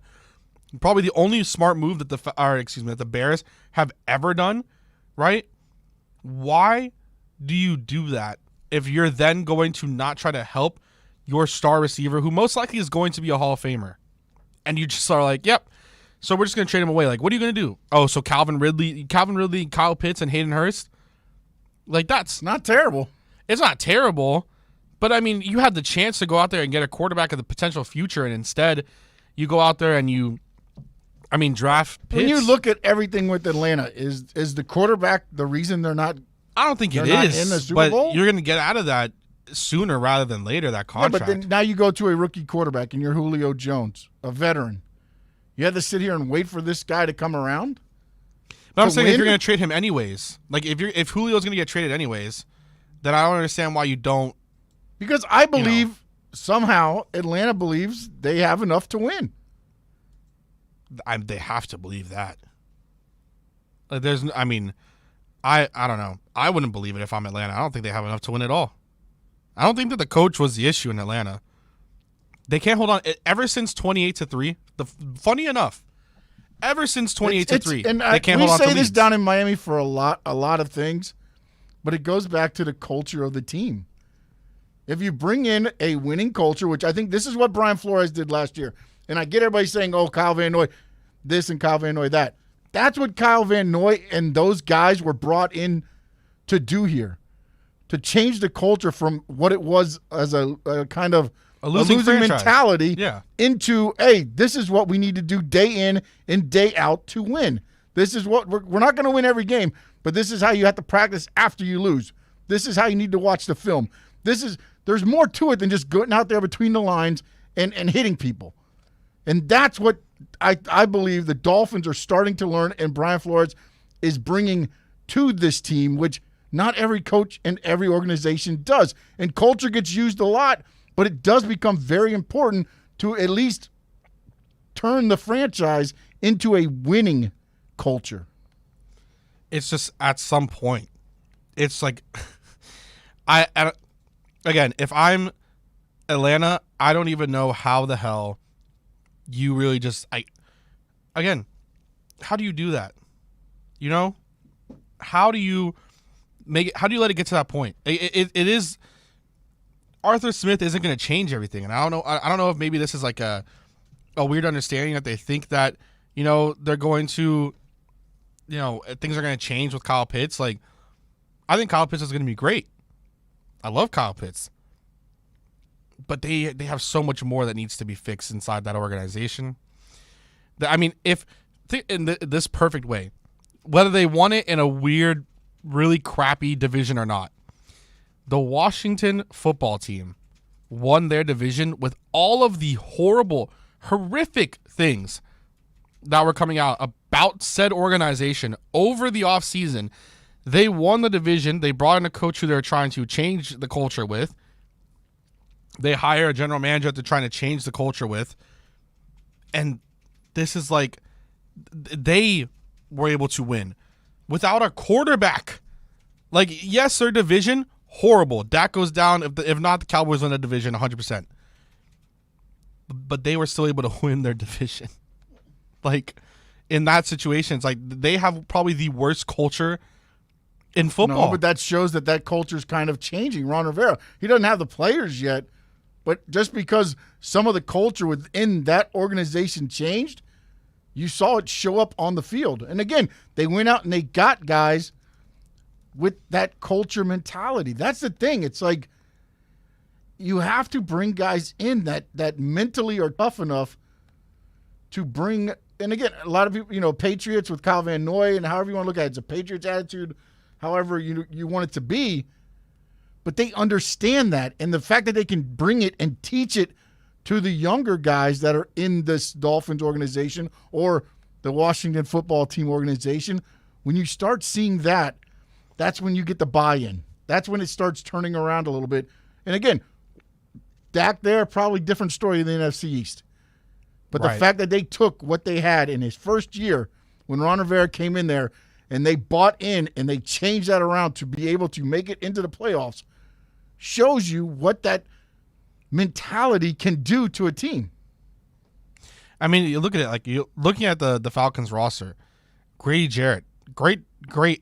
Probably the only smart move that the Bears have ever done, right? Why do you do that if you're then going to not try to help your star receiver, who most likely is going to be a Hall of Famer, and you just are like, yep, so we're just going to trade him away. Like, what are you going to do? Oh, so Calvin Ridley, Kyle Pitts, and Hayden Hurst? Like, that's not terrible. It's not terrible, but, I mean, you had the chance to go out there and get a quarterback of the potential future, and instead you go out there and draft Pitts. When you look at everything with Atlanta, is the quarterback the reason they're not? I don't think it is in the Super Bowl. You're going to get out of that sooner rather than later. That contract. Yeah, but then now you go to a rookie quarterback and you're Julio Jones, a veteran. You have to sit here and wait for this guy to come around. But I'm saying if you're going to trade him anyways, like if Julio's going to get traded anyways, then I don't understand why you don't. Because I believe somehow Atlanta believes they have enough to win. They have to believe that. Like I don't know. I wouldn't believe it if I'm Atlanta. I don't think they have enough to win at all. I don't think that the coach was the issue in Atlanta. They can't hold on. Ever since 28-3, funny enough, ever since 28-3, they can't hold on to leads. We say this down in Miami for a lot of things, but it goes back to the culture of the team. If you bring in a winning culture, which I think this is what Brian Flores did last year, and I get everybody saying, oh, Kyle Van Noy this and Kyle Van Noy that. That's what Kyle Van Noy and those guys were brought in to do here, to change the culture from what it was as a kind of a losing mentality into, hey, this is what we need to do day in and day out to win. This is what we're not going to win every game, but this is how you have to practice after you lose. This is how you need to watch the film. There's more to it than just going out there between the lines and hitting people. And that's what I believe the Dolphins are starting to learn, and Brian Flores is bringing to this team, which not every coach and every organization does. And culture gets used a lot, but it does become very important to at least turn the franchise into a winning culture. It's just at some point, it's like, again, if I'm Atlanta, I don't even know how the hell you really just, again, how do you do that? You know, how do you make it? How do you let it get to that point? It is, Arthur Smith isn't going to change everything, and I don't know if maybe this is like a weird understanding that they think that they're going to, things are going to change with Kyle Pitts. Like, I think Kyle Pitts is going to be great. I love Kyle Pitts. But they have so much more that needs to be fixed inside that organization. I mean, in this perfect way, whether they won it in a weird, really crappy division or not, the Washington football team won their division with all of the horrible, horrific things that were coming out about said organization over the offseason. They won the division. They brought in a coach who they're trying to change the culture with. They hire a general manager that they're trying to change the culture with. And this is like, they were able to win without a quarterback. Like, yes, their division, horrible. Dak goes down. If not, the Cowboys win the division 100%. But they were still able to win their division. Like, in that situation, it's like they have probably the worst culture in football. No, but that shows that culture is kind of changing. Ron Rivera, he doesn't have the players yet, but just because some of the culture within that organization changed, you saw it show up on the field. And again, they went out and they got guys with that culture mentality. That's the thing. It's like you have to bring guys in that mentally are tough enough to bring. And again, a lot of people, Patriots with Kyle Van Noy and however you want to look at it, it's a Patriots attitude, however you want it to be. but they understand that. And the fact that they can bring it and teach it to the younger guys that are in this Dolphins organization or the Washington football team organization, when you start seeing that, that's when you get the buy-in. That's when it starts turning around a little bit. And again, Dak there, probably different story than the NFC East. But the fact that they took what they had in his first year when Ron Rivera came in there and they bought in and they changed that around to be able to make it into the playoffs shows you what that mentality can do to a team. I mean, you look at it like you looking at the Falcons roster. Grady Jarrett, great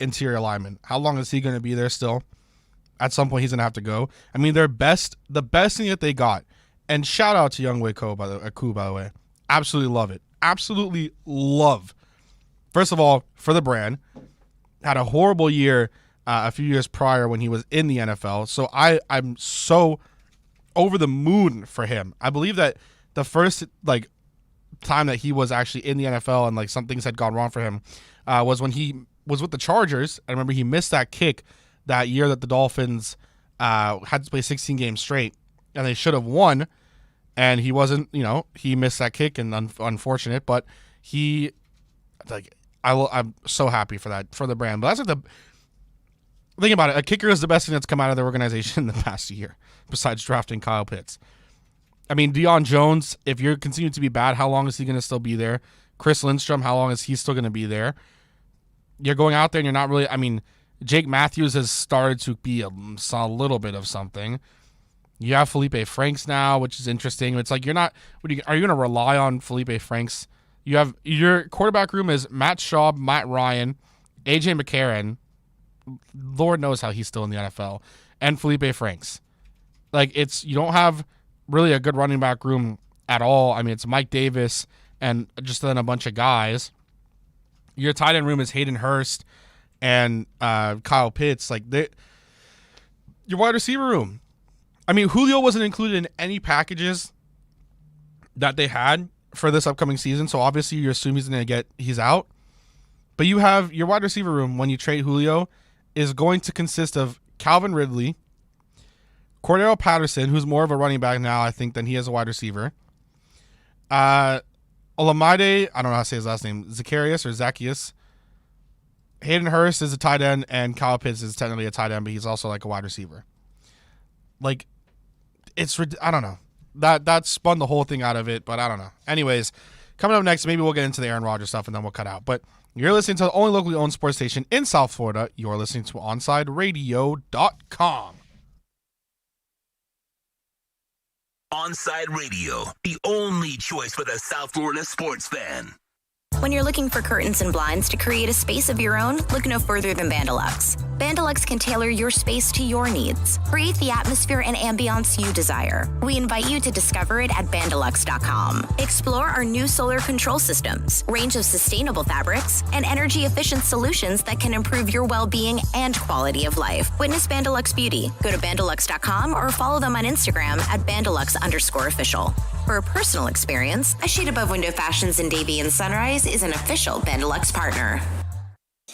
interior lineman. How long is he going to be there still? At some point, he's going to have to go. I mean, the best thing that they got, and shout out to Younghoe Koo, by the way. Absolutely love it. Absolutely love. First of all, for the brand, had a horrible year a few years prior when he was in the NFL. So I'm so over the moon for him. I believe that the first time that he was actually in the NFL and some things had gone wrong for him was when he was with the Chargers. I remember he missed that kick that year that the Dolphins had to play 16 games straight, and they should have won. And he wasn't, he missed that kick, and unfortunate. But I'm so happy for that, for the brand. But that's think about it. A kicker is the best thing that's come out of the organization in the past year, besides drafting Kyle Pitts. I mean, Deion Jones, if you're continuing to be bad, how long is he going to still be there? Chris Lindstrom, how long is he still going to be there? You're going out there and you're not really, Jake Matthews has started to be a little bit of something. You have Felipe Franks now, which is interesting. It's like are you going to rely on Felipe Franks? You have your quarterback room is Matt Schaub, Matt Ryan, AJ McCarron. Lord knows how he's still in the NFL, and Felipe Franks. You don't have really a good running back room at all. I mean, it's Mike Davis and just then a bunch of guys. Your tight end room is Hayden Hurst and Kyle Pitts. Your wide receiver room. I mean, Julio wasn't included in any packages that they had for this upcoming season, so obviously you assume he's out. But you have your wide receiver room when you trade Julio is going to consist of Calvin Ridley, Cordero Patterson, who's more of a running back now, I think, than he is a wide receiver. Olamide, I don't know how to say his last name, Zacchaeus. Hayden Hurst is a tight end, and Kyle Pitts is technically a tight end, but he's also a wide receiver. I don't know. That spun the whole thing out of it, but I don't know. Anyways, coming up next, maybe we'll get into the Aaron Rodgers stuff, and then we'll cut out. But you're listening to the only locally owned sports station in South Florida. You're listening to OnsideRadio.com. Onside Radio, the only choice for the South Florida sports fan. When you're looking for curtains and blinds to create a space of your own, look no further than Bandalux. Bandalux can tailor your space to your needs. Create the atmosphere and ambiance you desire. We invite you to discover it at Bandalux.com. Explore our new solar control systems, range of sustainable fabrics, and energy-efficient solutions that can improve your well-being and quality of life. Witness Bandalux Beauty. Go to Bandalux.com or follow them on Instagram at Bandalux_official. For a personal experience, A Shade Above Window Fashions in Davie and Sunrise is an official Bandalux partner.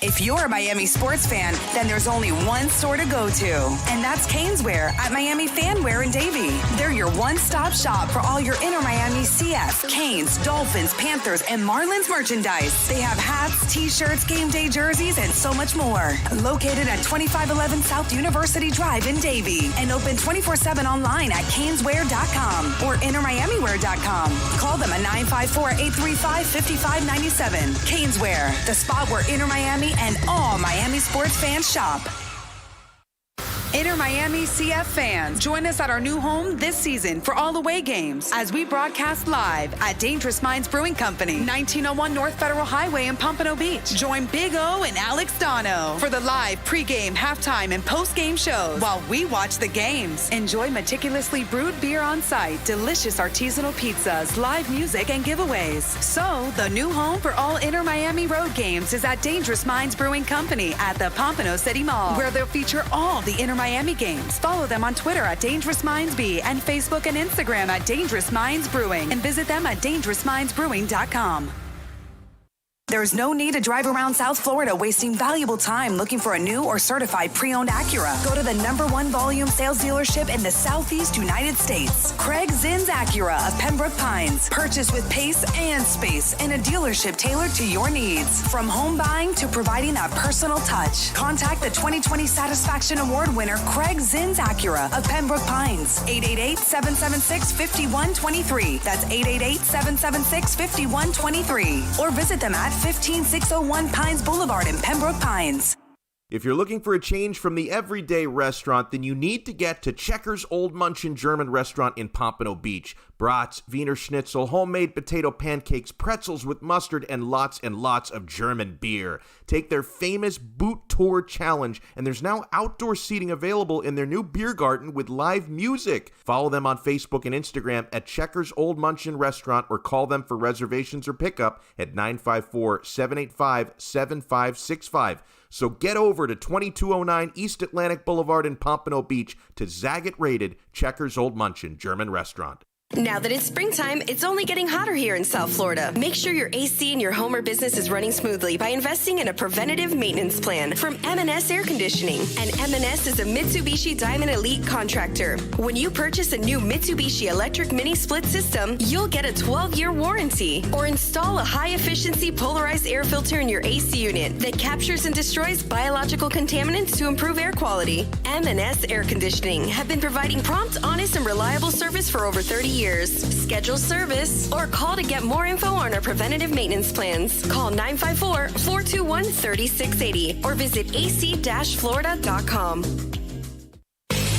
If you're a Miami sports fan, then there's only one store to go to, and that's Caneswear at Miami Fanwear in Davie. They're your one-stop shop for all your inner Miami CF, Canes, Dolphins, Panthers, and Marlins merchandise. They have hats, t-shirts, game day jerseys, and so much more. Located at 2511 South University Drive in Davie, and open 24/7 online at caneswear.com or innermiamiwear.com. Call them at 954-835-5597. Caneswear, the spot where Inner Miami and all Miami sports fans shop. Inter Miami CF fans, join us at our new home this season for all away games as we broadcast live at Dangerous Minds Brewing Company, 1901 North Federal Highway in Pompano Beach. Join Big O and Alex Dono for the live pregame, halftime, and postgame shows while we watch the games. Enjoy meticulously brewed beer on site, delicious artisanal pizzas, live music, and giveaways. So, the new home for all Inter Miami road games is at Dangerous Minds Brewing Company at the Pompano City Mall, where they'll feature all the Inter Miami games. Follow them on Twitter at Dangerous Minds B and Facebook and Instagram at Dangerous Minds Brewing, and visit them at dangerousmindsbrewing.com. There's no need to drive around South Florida wasting valuable time looking for a new or certified pre-owned Acura. Go to the #1 volume sales dealership in the Southeast United States. Craig Zinn's Acura of Pembroke Pines. Purchase with pace and space in a dealership tailored to your needs. From home buying to providing that personal touch. Contact the 2020 Satisfaction Award winner Craig Zinn's Acura of Pembroke Pines. 888-776-5123. That's 888-776-5123. Or visit them at 15601 Pines Boulevard in Pembroke Pines. If you're looking for a change from the everyday restaurant, then you need to get to Checkers Old Munchin German Restaurant in Pompano Beach. Brats, Wiener Schnitzel, homemade potato pancakes, pretzels with mustard, and lots of German beer. Take their famous Boot Tour Challenge, and there's now outdoor seating available in their new beer garden with live music. Follow them on Facebook and Instagram at Checkers Old Munchin Restaurant, or call them for reservations or pickup at 954-785-7565. So get over to 2209 East Atlantic Boulevard in Pompano Beach to Zagat-rated Checkers Old Munchin German Restaurant. Now that it's springtime, it's only getting hotter here in South Florida. Make sure your AC in your home or business is running smoothly by investing in a preventative maintenance plan from M&S Air Conditioning. And M&S is a Mitsubishi Diamond Elite contractor. When you purchase a new Mitsubishi electric mini split system, you'll get a 12-year warranty. Or install a high-efficiency polarized air filter in your AC unit that captures and destroys biological contaminants to improve air quality. M&S Air Conditioning have been providing prompt, honest, and reliable service for over 30 years. Schedule service or call to get more info on our preventative maintenance plans. Call 954-421-3680 or visit ac-florida.com.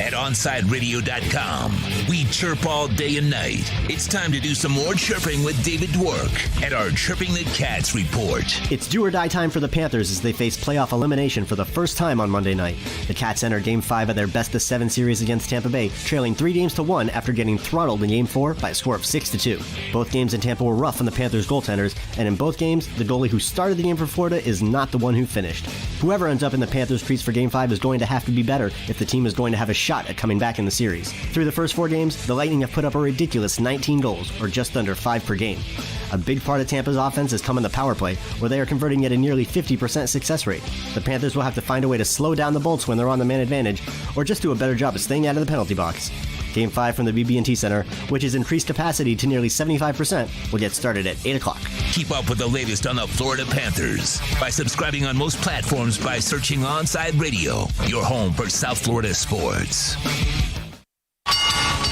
At OnsideRadio.com, we chirp all day and night. It's time to do some more chirping with David Dwork at our Chirping the Cats report. It's do or die time for the Panthers as they face playoff elimination for the first time on Monday night. The Cats enter Game 5 of their best-of-7 series against Tampa Bay, trailing 3-1 after getting throttled in Game 4 by a score of 6-2. Both games in Tampa were rough on the Panthers' goaltenders, and in both games, the goalie who started the game for Florida is not the one who finished. Whoever ends up in the Panthers' crease for Game 5 is going to have to be better if the team is going to have a shot at coming back in the series. Through the first 4 games, the Lightning have put up a ridiculous 19 goals, or just under 5 per game. A big part of Tampa's offense has come in the power play, where they are converting at a nearly 50% success rate. The Panthers will have to find a way to slow down the Bolts when they're on the man advantage, or just do a better job of staying out of the penalty box. Game 5 from the BB&T Center, which has increased capacity to nearly 75%, will get started at 8 o'clock. Keep up with the latest on the Florida Panthers by subscribing on most platforms by searching Onside Radio, your home for South Florida sports.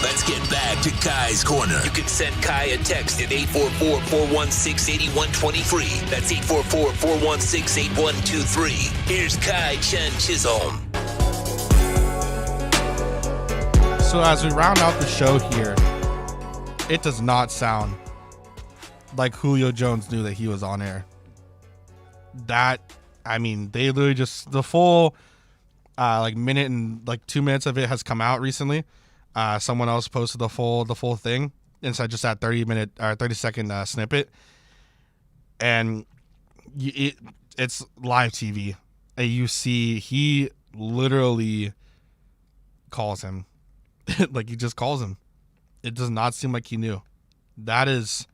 Let's get back to Kai's Corner. You can send Kai a text at 844-416-8123. That's 844-416-8123. Here's Kai Chen Chisholm. So as we round out the show here, it does not sound like Julio Jones knew that he was on air. They literally just, the full minute and 2 minutes of it has come out recently. Someone else posted the full thing inside just that 30-second snippet, and it's live TV. And you see he literally calls him. He just calls him. It does not seem like he knew. That is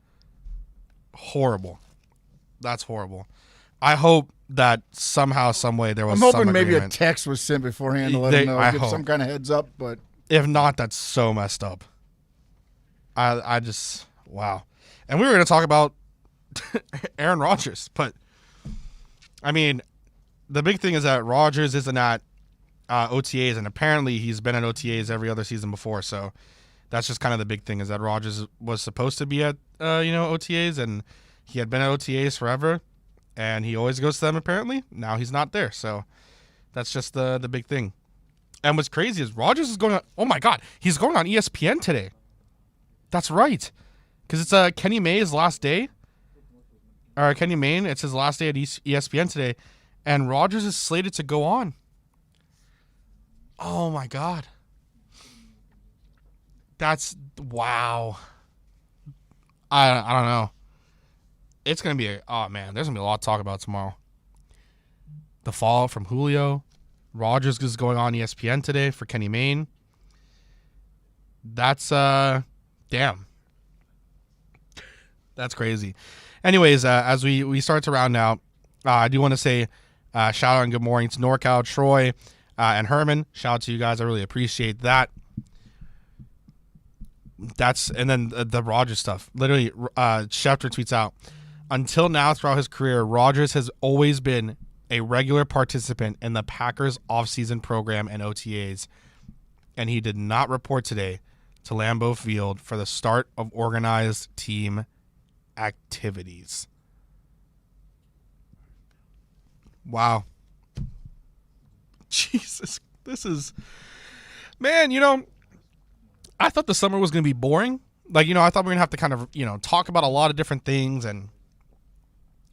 horrible. That's horrible. I hope that somehow, some way there was. I'm hoping some maybe agreement. a text was sent beforehand to let him know, give some kind of heads up. But if not, that's so messed up. I just, wow. And we were going to talk about Aaron Rodgers, but the big thing is that Rodgers isn't at OTAs, and apparently he's been at OTAs every other season before. So that's just kind of the big thing, is that Rodgers was supposed to be at OTAs, and he had been at OTAs forever, and he always goes to them apparently. Now he's not there, so that's just the big thing. And what's crazy is Rodgers is going on. Oh my God, he's going on ESPN today. That's right, because it's Kenny May's last day. Or Kenny Mayne, it's his last day at ESPN today, and Rodgers is slated to go on. Oh my God. That's, wow. I don't know. It's going to be there's going to be a lot to talk about tomorrow. The fallout from Julio. Rodgers is going on ESPN today for Kenny Mayne. That's, damn. That's crazy. Anyways, as we start to round out, I do want to say shout out and good morning to NorCal, Troy, and Herman. Shout out to you guys. I really appreciate that. And then the Rodgers stuff. Literally, Schefter tweets out, until now throughout his career, Rodgers has always been a regular participant in the Packers offseason program and OTAs, and he did not report today to Lambeau Field for the start of organized team activities. Wow. Jesus, this is, man, I thought the summer was going to be boring. I thought we were going to have to kind of, talk about a lot of different things and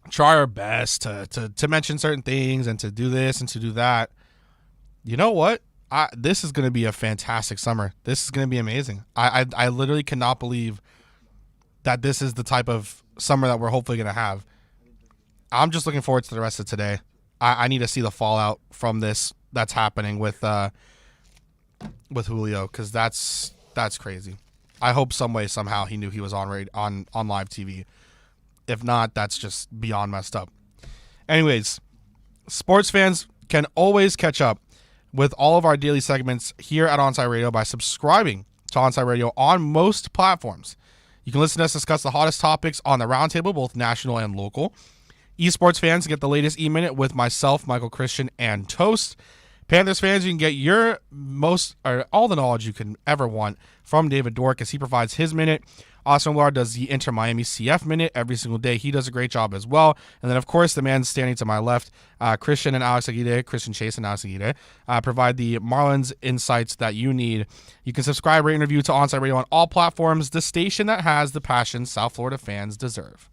try our best to mention certain things and to do this and to do that. You know what? This is going to be a fantastic summer. This is going to be amazing. I literally cannot believe that this is the type of summer that we're hopefully going to have. I'm just looking forward to the rest of today. I need to see the fallout from this that's happening with Julio, because that's crazy. I hope some way, somehow he knew he was on live TV. If not, that's just beyond messed up. Anyways, sports fans can always catch up with all of our daily segments here at Onside Radio by subscribing to Onside Radio on most platforms. You can listen to us discuss the hottest topics on the roundtable, both national and local. Esports fans get the latest E-Minute with myself, Michael Christian, and Toast. Panthers fans, you can get all the knowledge you can ever want from David Dork as he provides his minute. Austin Willard does the Inter Miami CF minute every single day. He does a great job as well. And then, of course, the man standing to my left, Christian Chase and Alex Aguirre, provide the Marlins insights that you need. You can subscribe, rate, and review to Onside Radio on all platforms, the station that has the passion South Florida fans deserve.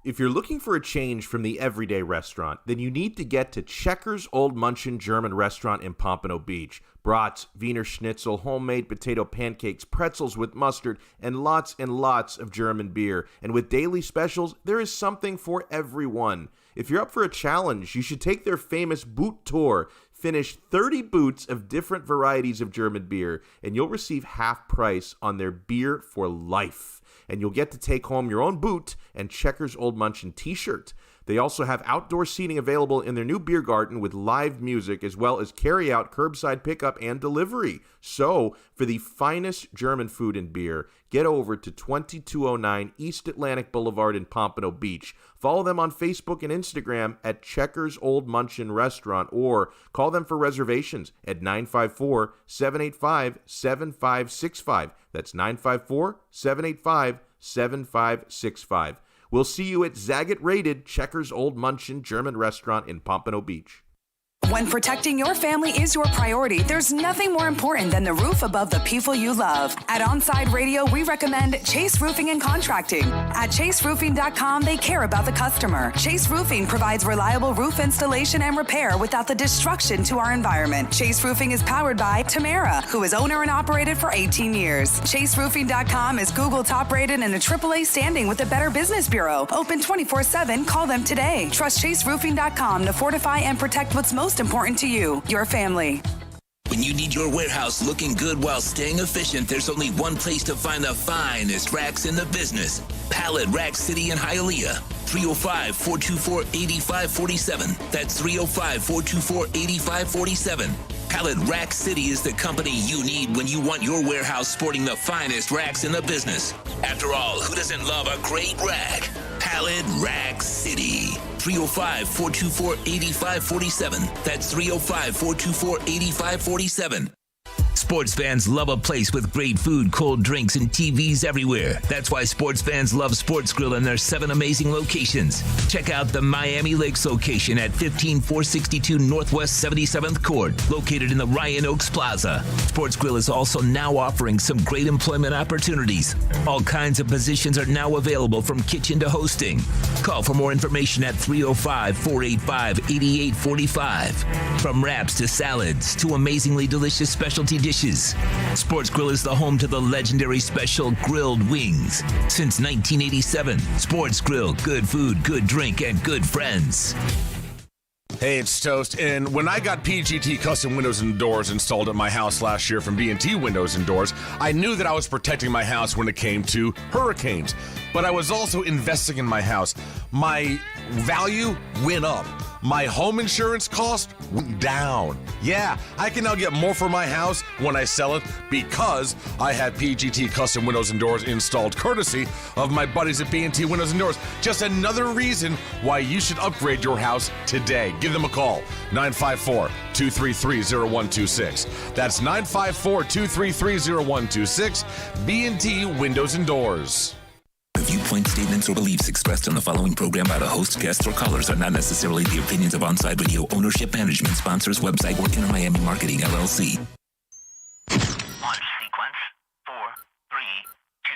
If you're looking for a change from the everyday restaurant, then you need to get to Checkers Old Munchin German Restaurant in Pompano Beach. Brats, Wiener Schnitzel, homemade potato pancakes, pretzels with mustard, and lots of German beer. And with daily specials, there is something for everyone. If you're up for a challenge, you should take their famous boot tour. Finish 30 boots of different varieties of German beer, and you'll receive half price on their beer for life. And you'll get to take home your own boot and Checkers Old Munchin t-shirt. They also have outdoor seating available in their new beer garden with live music, as well as carry-out, curbside pickup, and delivery. So, for the finest German food and beer, get over to 2209 East Atlantic Boulevard in Pompano Beach. Follow them on Facebook and Instagram at Checkers Old Munchin Restaurant, or call them for reservations at 954-785-7565. That's 954-785-7565. We'll see you at Zagat-rated Checkers Old Munchin German Restaurant in Pompano Beach. When protecting your family is your priority, there's nothing more important than the roof above the people you love. At Onside Radio, we recommend Chase Roofing and Contracting. At chaseroofing.com, they care about the customer. Chase Roofing provides reliable roof installation and repair without the destruction to our environment. Chase Roofing is powered by Tamara, who is owner and operated for 18 years. Chaseroofing.com is Google top rated and a AAA standing with the Better Business Bureau. Open 24/7. Call them today. Trust chaseroofing.com to fortify and protect what's most important to you, your family. When you need your warehouse looking good while staying efficient, there's only one place to find the finest racks in the business. Pallet Rack City in Hialeah. 305-424-8547. That's 305-424-8547. Pallet Rack City is the company you need when you want your warehouse sporting the finest racks in the business. After all, who doesn't love a great rack? Pallet Rack City. 305-424-8547. That's 305-424-8547. Sports fans love a place with great food, cold drinks, and TVs everywhere. That's why sports fans love Sports Grill and their 7 amazing locations. Check out the Miami Lakes location at 15462 Northwest 77th Court, located in the Ryan Oaks Plaza. Sports Grill is also now offering some great employment opportunities. All kinds of positions are now available, from kitchen to hosting. Call for more information at 305-485-8845. From wraps to salads to amazingly delicious specialty dishes, Sports Grill is the home to the legendary special grilled wings. Since 1987, Sports Grill, good food, good drink, and good friends. Hey, it's Toast, and when I got PGT custom windows and doors installed at my house last year from B&T Windows and Doors, I knew that I was protecting my house when it came to hurricanes, but I was also investing in my house. My value went up. My home insurance cost went down. Yeah, I can now get more for my house when I sell it because I have PGT custom windows and doors installed courtesy of my buddies at B&T Windows and Doors. Just another reason why you should upgrade your house today. Give them a call, 954-233-0126. That's 954-233-0126, B&T Windows and Doors. The viewpoint, statements, or beliefs expressed on the following program by the host, guests, or callers are not necessarily the opinions of Onside Radio ownership, management, sponsors, website, or Inner Miami Marketing, LLC. Launch sequence 4, 3, 2,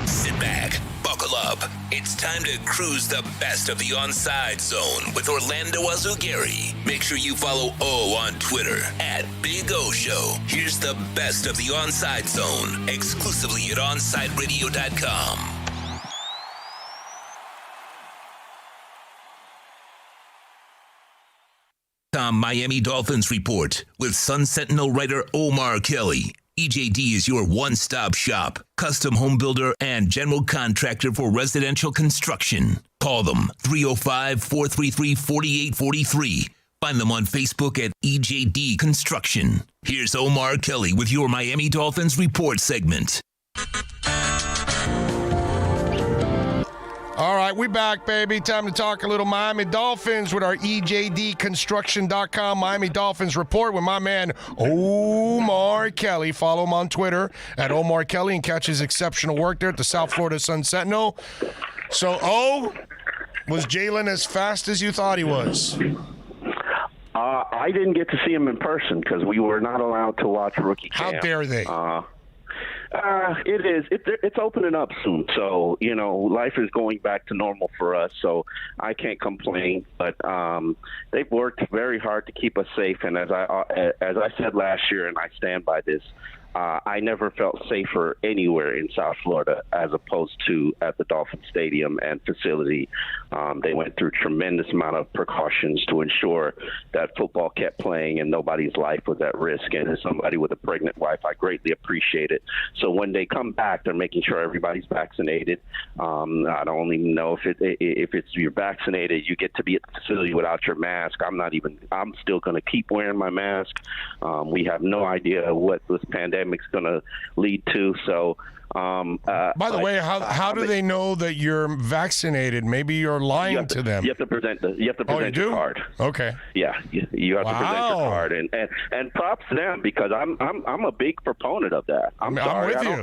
1. Sit back, buckle up. It's time to cruise the best of the Onside Zone with Orlando Azugari. Make sure you follow O on Twitter at Big O Show. Here's the best of the Onside Zone exclusively at OnsideRadio.com. Miami Dolphins Report with Sun Sentinel writer Omar Kelly. EJD is your one-stop shop, custom home builder, and general contractor for residential construction. Call them 305-433-4843. Find them on Facebook at EJD Construction. Here's Omar Kelly with your Miami Dolphins Report segment. All right, we back, baby. Time to talk a little Miami Dolphins with our EJDconstruction.com Miami Dolphins report with my man Omar Kelly. Follow him on Twitter at Omar Kelly and catch his exceptional work there at the South Florida Sun Sentinel. So, was Jalen as fast as you thought he was? I didn't get to see him in person because we were not allowed to watch rookie camp. How dare they? It is. It's opening up soon. So, life is going back to normal for us. So I can't complain. But they've worked very hard to keep us safe. And as I said last year, and I stand by this, I never felt safer anywhere in South Florida as opposed to at the Dolphin Stadium and facility. They went through tremendous amount of precautions to ensure that football kept playing and nobody's life was at risk. And as somebody with a pregnant wife, I greatly appreciate it. So when they come back, they're making sure everybody's vaccinated. I don't even know if you're vaccinated, you get to be at the facility without your mask. I'm still going to keep wearing my mask. We have no idea what this pandemic is going to lead to. So, by the way, how do they know that you're vaccinated? Maybe you're lying to them. You have to present your card. Okay. Yeah, you have to present your card, and props to them because I'm a big proponent of that. I'm sorry. with you.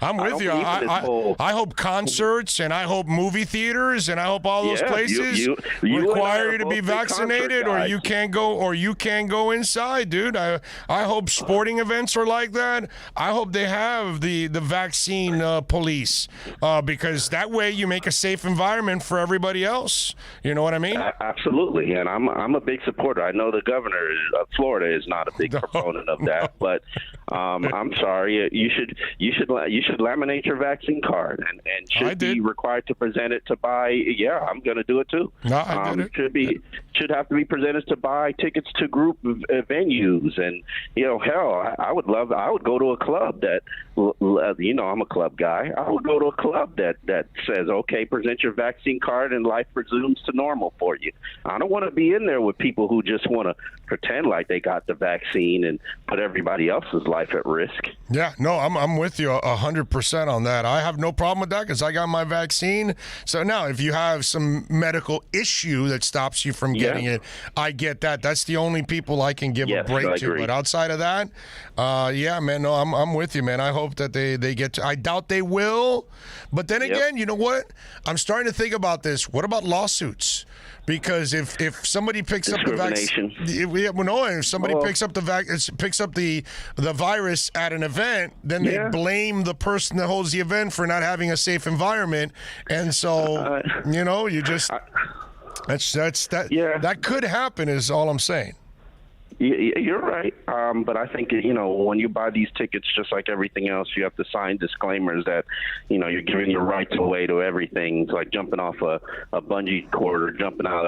I'm with you. I hope concerts and I hope movie theaters and I hope all those places require you to be vaccinated, or you can't go inside, dude. I hope sporting events are like that. I hope they have the vaccine police because that way you make a safe environment for everybody else. You know what I mean? Absolutely, and I'm a big supporter. I know the governor of Florida is not a big proponent of that, but I'm sorry. You should laminate your vaccine card and should be required to present it to buy. Yeah, I'm going to do it too. No, I did it. Should have to be presented to buy tickets to group venues, and I would go to a club that I'm a club guy. I would go to a club that says, okay, present your vaccine card and life resumes to normal for you. I don't want to be in there with people who just want to pretend like they got the vaccine and put everybody else's life at risk. Yeah, no, I'm with you 100% on that. I have no problem with that because I got my vaccine. So now if you have some medical issue that stops you from getting it, I get that. That's the only people I can give a break to. But outside of that, man, no, I'm with you, man. I hope that they get to. I doubt they will. But then again, you know what? I'm starting to think about this. What about lawsuits? Because if somebody picks up the vaccine, if somebody picks up the virus at an event, then they blame the person that holds the event for not having a safe environment, and so that could happen. Is all I'm saying. You're right, but I think when you buy these tickets, just like everything else, you have to sign disclaimers that you're giving your rights away to everything. It's like jumping off a bungee cord or jumping out